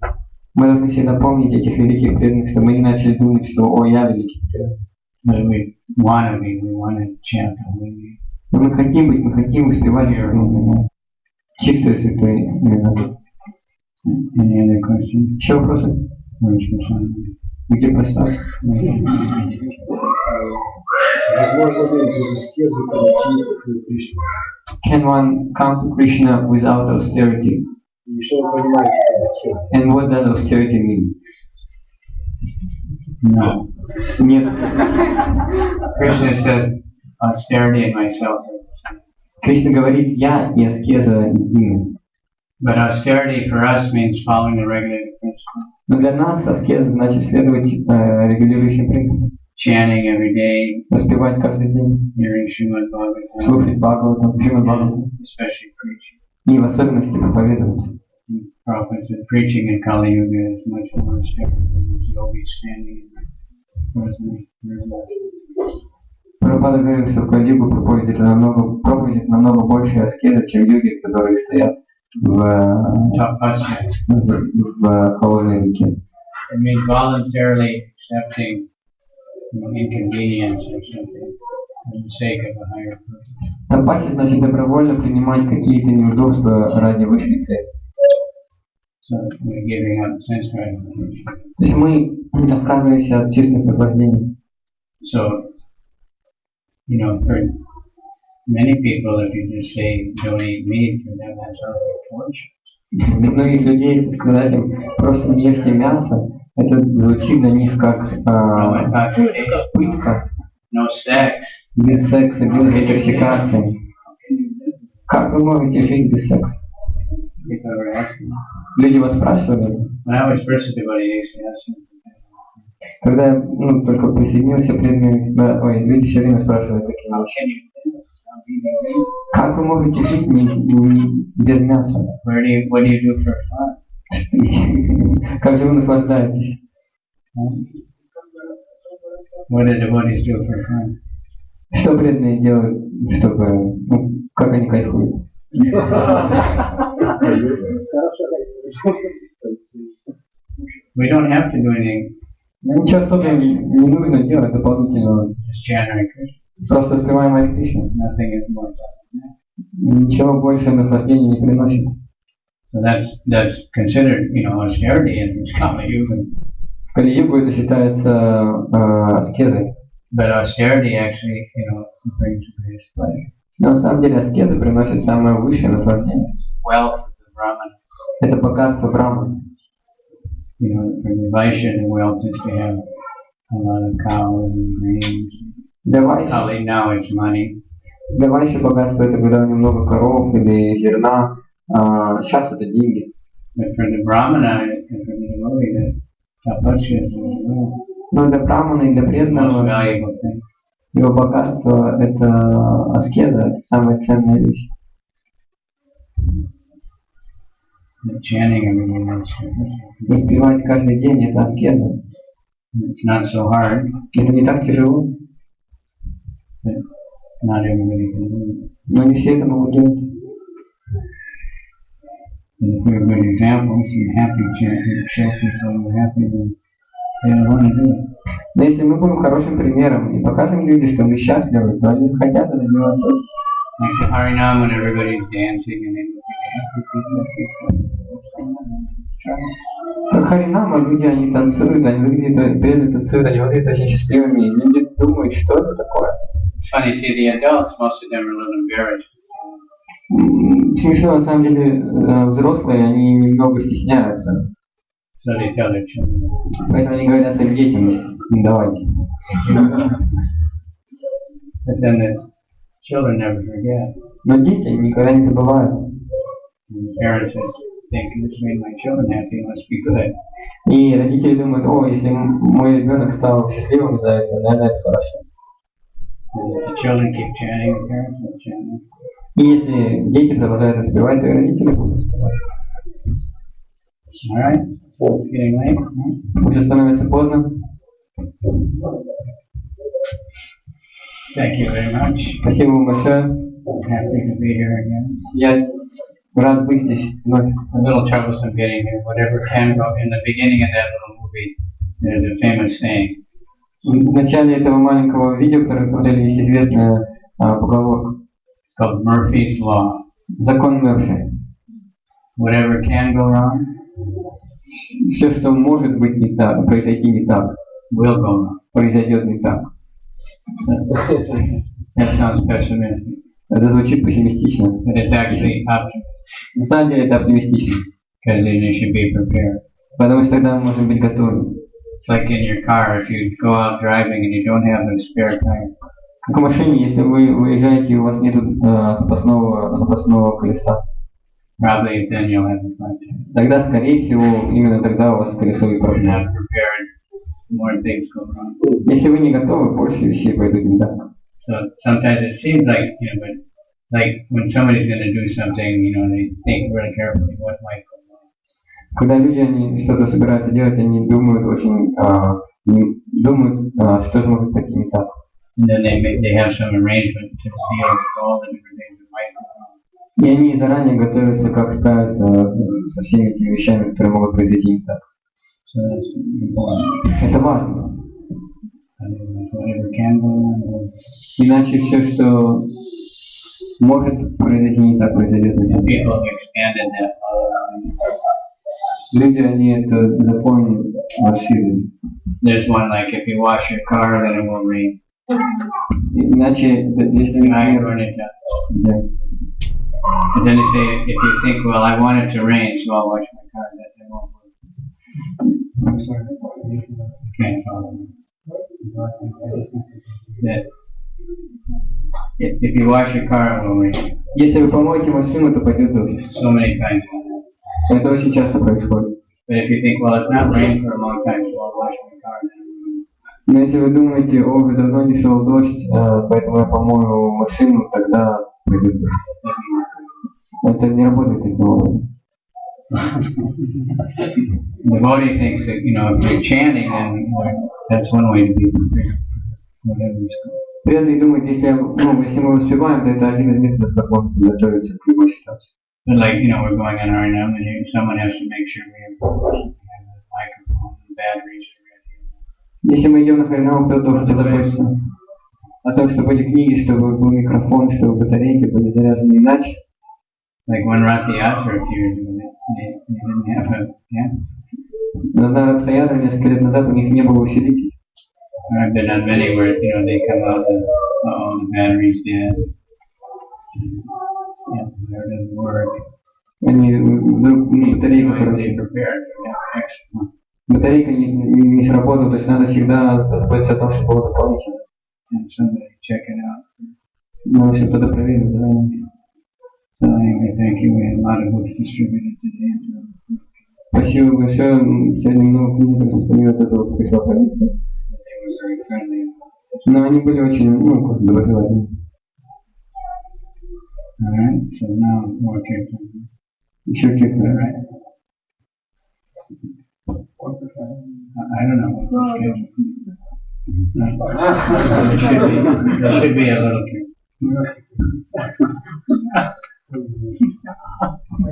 [SPEAKER 3] Мы должны всегда помнить этих великих преданных, чтобы мы не начали думать, что «О, я великий преданный».
[SPEAKER 1] But we want to be, we want to chant the holy name.
[SPEAKER 3] Но мы хотим быть, мы хотим воспевать святое имя. Чистое святое имя.
[SPEAKER 1] Any other questions?
[SPEAKER 3] Еще вопросы?
[SPEAKER 1] Where's the sun?
[SPEAKER 3] Где просад?
[SPEAKER 2] Возможно ли без аскезы прийти к Кришне?
[SPEAKER 3] Can one come to Krishna without austerity?
[SPEAKER 2] И что вы понимаете под аскезой?
[SPEAKER 3] And what does austerity mean?
[SPEAKER 1] No.
[SPEAKER 3] Нет.
[SPEAKER 1] Krishna says austerity and myself are the same.
[SPEAKER 3] Кришна говорит «я» и аскеза едины.
[SPEAKER 1] But austerity for us means following the regulated principle.
[SPEAKER 3] Но для нас аскеза значит следовать регулирующим принципам.
[SPEAKER 1] Chanting every day,
[SPEAKER 3] Воспевать каждый день,
[SPEAKER 1] hearing Srimad Bhagavatam,
[SPEAKER 3] слушать Бхагаватам, Шримад Бхагаватам.
[SPEAKER 1] especially preaching.
[SPEAKER 3] И в особенности проповедовать.
[SPEAKER 1] Prabhupada said preaching in Kali Yuga is much more austere than yogis standing in the present.
[SPEAKER 3] Прабхупада говорил, что в Кали-югу проповедь это намного больше аскеза, чем йоги, которые стоят
[SPEAKER 1] Tapasya.
[SPEAKER 3] в холодной реке.
[SPEAKER 1] It means voluntarily accepting inconvenience or something for the sake of a higher purpose.
[SPEAKER 3] Тапаси значит добровольно принимать какие-то неудобства ради высшей цели.
[SPEAKER 1] So we're giving up sense gratification.
[SPEAKER 3] То есть мы отказываемся от честных наслаждений.
[SPEAKER 1] So, you know, Many people, if you just say don't eat meat, for them that sounds like torture.
[SPEAKER 3] Для многих людей, если сказать им просто не ешьте мясо, это звучит для них как
[SPEAKER 1] No intoxication,
[SPEAKER 3] пытка,
[SPEAKER 1] no sex.
[SPEAKER 3] без секса, без интоксикации. Как вы можете жить без секса?
[SPEAKER 1] People ever ask me.
[SPEAKER 3] Люди вас спрашивали,
[SPEAKER 1] When I was first at the body, they used to ask me,
[SPEAKER 3] когда я только присоединился, люди все время спрашивают такие
[SPEAKER 1] how
[SPEAKER 3] вещи.
[SPEAKER 1] can you live without eating meat?
[SPEAKER 3] Как вы можете жить без мяса?
[SPEAKER 1] What do you do for fun?
[SPEAKER 3] Как же вы наслаждаетесь?
[SPEAKER 1] What do devotees do for fun?
[SPEAKER 3] Что преданные делают, чтобы, как они кайфуют?
[SPEAKER 1] We don't have to do anything,
[SPEAKER 3] Ничего особенного не нужно делать дополнительного.
[SPEAKER 1] just chant Hare Krishna.
[SPEAKER 3] Просто воспеваем Харе Кришна.
[SPEAKER 1] Nothing is more fun.
[SPEAKER 3] Ничего больше наслаждения не приносит.
[SPEAKER 1] So that's considered, austerity in this Kali Yuga.
[SPEAKER 3] В Кали-югу это считается аскезой.
[SPEAKER 1] But austerity actually, brings the greatest pleasure.
[SPEAKER 3] Но на самом деле аскеза приносит самое высшее наслаждение.
[SPEAKER 1] Wealth of the Brahman.
[SPEAKER 3] Это богатство Брахмана.
[SPEAKER 1] For the Vaishya, the wealth is to have a lot of cows and grains.
[SPEAKER 3] Для Вайши,
[SPEAKER 1] Kali now it's money.
[SPEAKER 3] для Вайши богатство это когда у него много коров или зерна. Сейчас это деньги.
[SPEAKER 1] But for the Brahmana and for the devotee, the tapasya is the
[SPEAKER 3] Но для Брамана и для
[SPEAKER 1] most
[SPEAKER 3] преданного
[SPEAKER 1] valuable thing.
[SPEAKER 3] его богатство это аскеза, это самая ценная вещь.
[SPEAKER 1] The chanting every day,
[SPEAKER 3] И пивать каждый день это аскеза.
[SPEAKER 1] it's not so hard,
[SPEAKER 3] Это не так тяжело,
[SPEAKER 1] but not everybody can do it.
[SPEAKER 3] но не все это могут делать.
[SPEAKER 1] And if we're good examples and happy chanting, show people we're happy, then they don't want to do it.
[SPEAKER 3] Но если мы будем хорошим примером и покажем людям, что мы счастливы, то они захотят это делать тоже.
[SPEAKER 1] Like the Harinam when everybody's dancing and they look happy people.
[SPEAKER 3] Как Харинама, люди, они танцуют, они выглядят, преданные танцуют, они выглядят очень счастливыми, и люди думают, что это такое.
[SPEAKER 1] It's funny, see the adults, most of them are a little embarrassed.
[SPEAKER 3] Смешно, на самом деле, взрослые, они немного стесняются,
[SPEAKER 1] So they tell their children.
[SPEAKER 3] поэтому они говорят своим детям, не давайте.
[SPEAKER 1] But then the children never forget.
[SPEAKER 3] Но дети никогда не забывают.
[SPEAKER 1] And the parents think this made my children happy, it must be good.
[SPEAKER 3] И родители думают, о, если мой ребенок стал счастливым за это, наверное, это хорошо.
[SPEAKER 1] And if the children keep chanting, the parents will chant.
[SPEAKER 3] И если дети продолжают распевать, то и родители будут распевать.
[SPEAKER 1] Alright, so it's getting late. Huh?
[SPEAKER 3] Уже становится поздно.
[SPEAKER 1] Thank you very much.
[SPEAKER 3] Спасибо вам большое.
[SPEAKER 1] Happy to be here again.
[SPEAKER 3] Я рад быть здесь вновь.
[SPEAKER 1] A little troublesome getting here. Whatever can go in the beginning of that little movie, there's a famous saying.
[SPEAKER 3] В начале этого маленького видео, которое смотрели, есть известная поговорка.
[SPEAKER 1] It's called Murphy's Law.
[SPEAKER 3] Закон Мерфи.
[SPEAKER 1] Whatever can go wrong,
[SPEAKER 3] Все, что может быть не так, произойти не так,
[SPEAKER 1] will go wrong.
[SPEAKER 3] произойдет не так.
[SPEAKER 1] That sounds pessimistic,
[SPEAKER 3] Это звучит пессимистично.
[SPEAKER 1] but it's actually optimistic
[SPEAKER 3] На самом деле это оптимистично.
[SPEAKER 1] because then you should be prepared.
[SPEAKER 3] Потому что тогда мы можем быть готовы.
[SPEAKER 1] It's like in your car, if you go out driving and you don't have a spare tire,
[SPEAKER 3] Как в машине, если вы выезжаете и у вас нет запасного колеса,
[SPEAKER 1] probably then you'll have a flat tire.
[SPEAKER 3] тогда, скорее всего, именно тогда у вас колесо и
[SPEAKER 1] If you're
[SPEAKER 3] проблемы.
[SPEAKER 1] not prepared, more things go wrong.
[SPEAKER 3] Если вы не готовы, больше вещей пойдут не так.
[SPEAKER 1] So sometimes it seems like, but like when somebody's going to do something, they think really carefully what might go wrong.
[SPEAKER 3] Когда люди они что-то собираются делать, они думают что же может пойти не так.
[SPEAKER 1] And then they have some arrangement to deal with all the different things that might go wrong.
[SPEAKER 3] И они заранее готовятся, как справиться со всеми этими вещами, которые могут произойти не так.
[SPEAKER 1] So that's important.
[SPEAKER 3] Это важно.
[SPEAKER 1] Otherwise, whatever can go wrong.
[SPEAKER 3] Иначе все, что может произойти не так, произойдет не так.
[SPEAKER 1] People have expanded that law.
[SPEAKER 3] Люди, они это закон расширили.
[SPEAKER 1] There's one like if you wash your car, then it won't rain.
[SPEAKER 3] Иначе, если,
[SPEAKER 1] I
[SPEAKER 3] например,
[SPEAKER 1] run it down.
[SPEAKER 3] да.
[SPEAKER 1] And then they say, if you think, well, I want it to rain, so I'll wash my car, that won't work.
[SPEAKER 2] I'm sorry.
[SPEAKER 1] You can't follow me. That if you wash your car, it will rain.
[SPEAKER 3] Если вы помоете машину, то пойдет дождь.
[SPEAKER 1] So many times.
[SPEAKER 3] Это очень часто происходит.
[SPEAKER 1] But if you think, well, it's not rained for a long time, so I'll wash my car, then
[SPEAKER 3] Но если вы думаете, о, уже давно не шел дождь, поэтому я помою машину, тогда пойдет дождь. Это не работает таким образом.
[SPEAKER 1] the devotee thinks that, if you're chanting, then that's one way to be prepared. Whatever it's called.
[SPEAKER 3] Преданные думают, если мы воспеваем, то это один из методов, как можно подготовиться к любой ситуации.
[SPEAKER 1] But like, we're going on R&M, and someone has to make sure we have the microphone, the batteries are ready.
[SPEAKER 3] Если мы идем на Харинам, то должен позаботиться о том, чтобы были книги, чтобы был микрофон, чтобы батарейки были заряжены иначе.
[SPEAKER 1] Like when Rath Yatra appeared, they didn't have a,
[SPEAKER 3] На Радхаятре несколько лет назад у них не было усилителей.
[SPEAKER 1] I've been on many where, they come out and, the battery's dead. Yeah, there it doesn't work.
[SPEAKER 3] Они вдруг, батарейка,
[SPEAKER 1] They
[SPEAKER 3] короче,
[SPEAKER 1] prepared for that extra.
[SPEAKER 3] батарейка не сработала, то есть надо всегда заботиться о том, чтобы было дополнительно.
[SPEAKER 1] And somebody check it out.
[SPEAKER 3] Надо, чтобы кто-то проверил, да.
[SPEAKER 1] So anyway, thank you. We had a lot of books distributed today.
[SPEAKER 3] Спасибо большое. Сегодня много книг распространилось, от этого пришла полиция.
[SPEAKER 1] They were very friendly.
[SPEAKER 3] Но они были очень, доброжелательны.
[SPEAKER 1] All right, so now more kirtan.
[SPEAKER 3] Еще какие-то,
[SPEAKER 1] Right? I don't know. What's the schedule? There should be a little kirtan.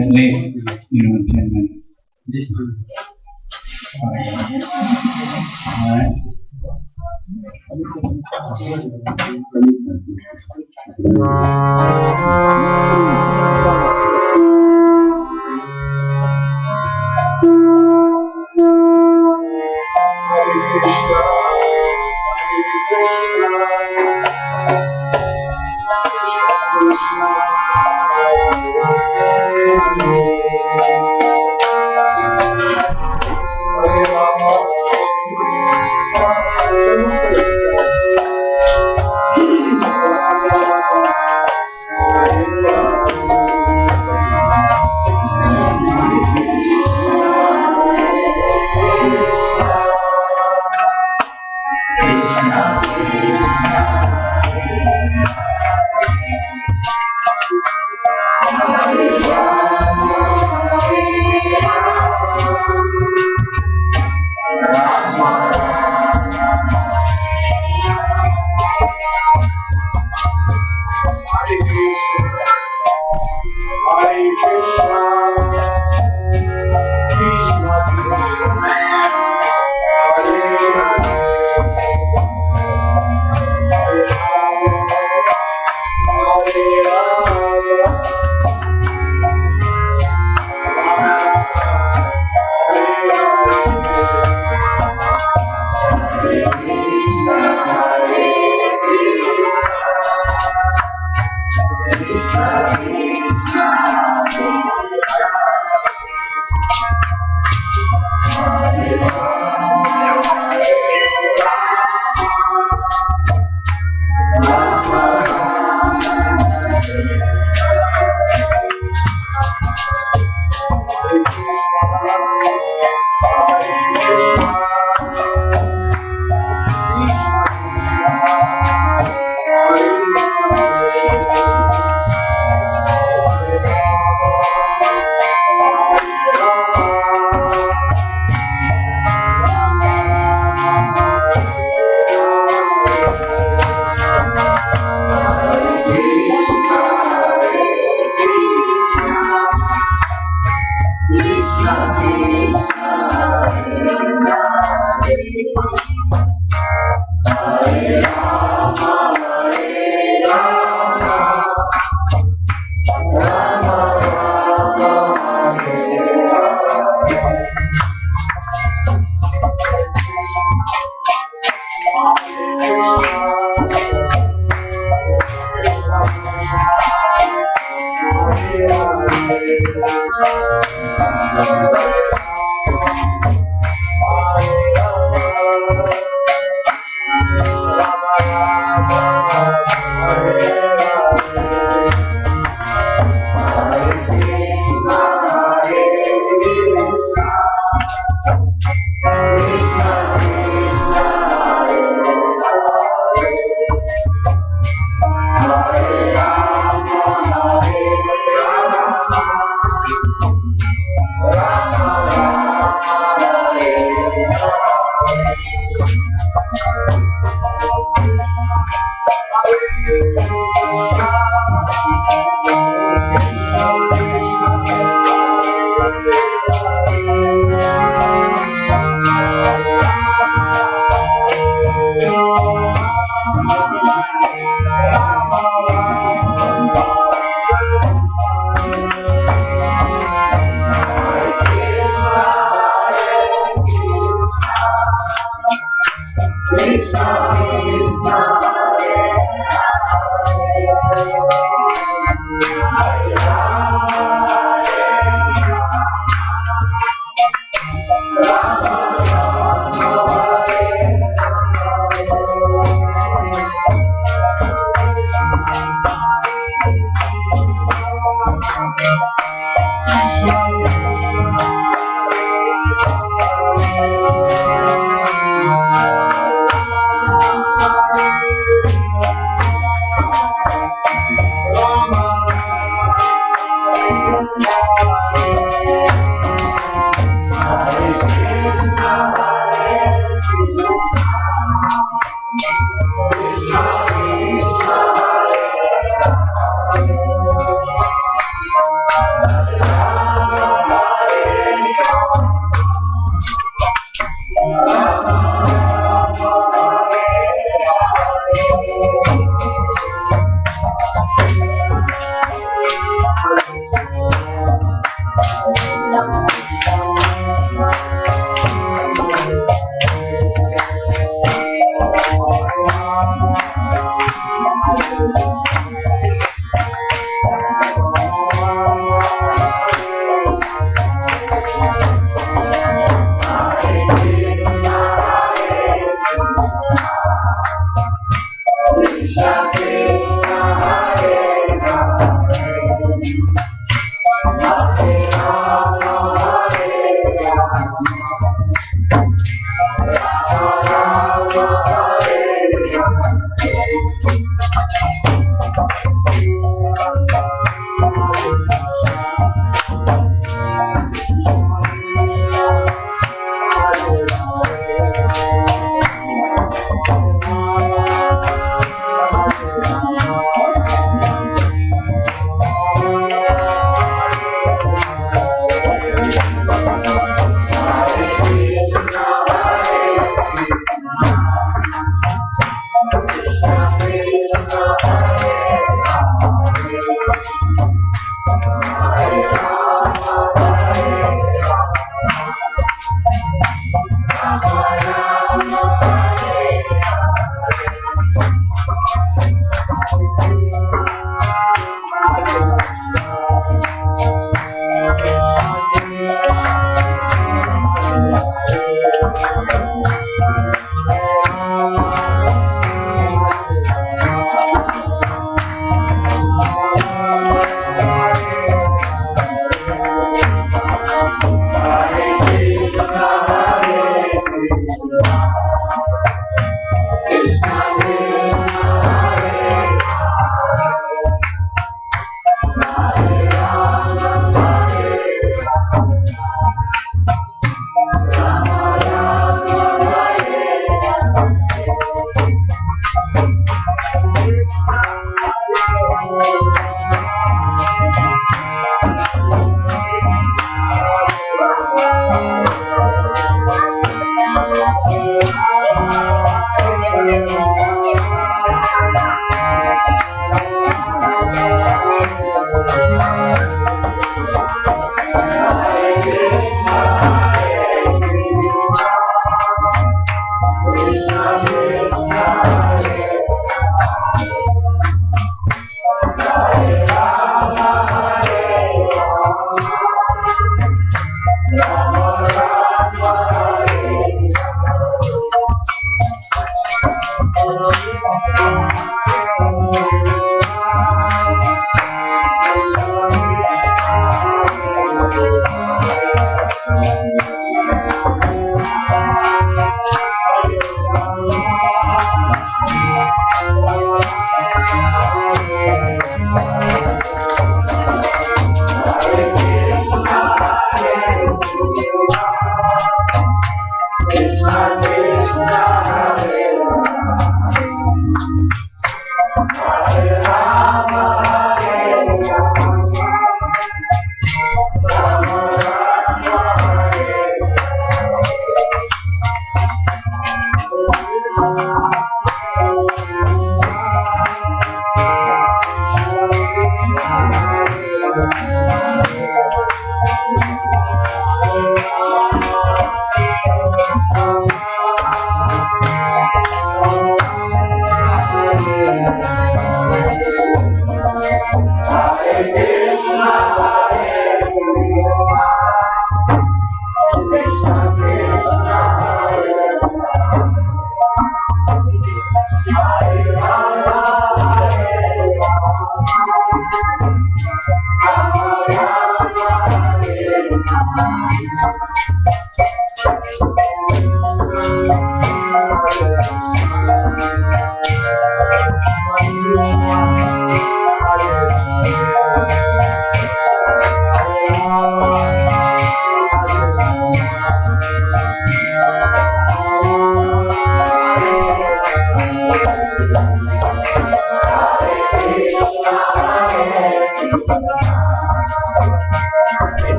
[SPEAKER 1] At least, 10 minutes. All right.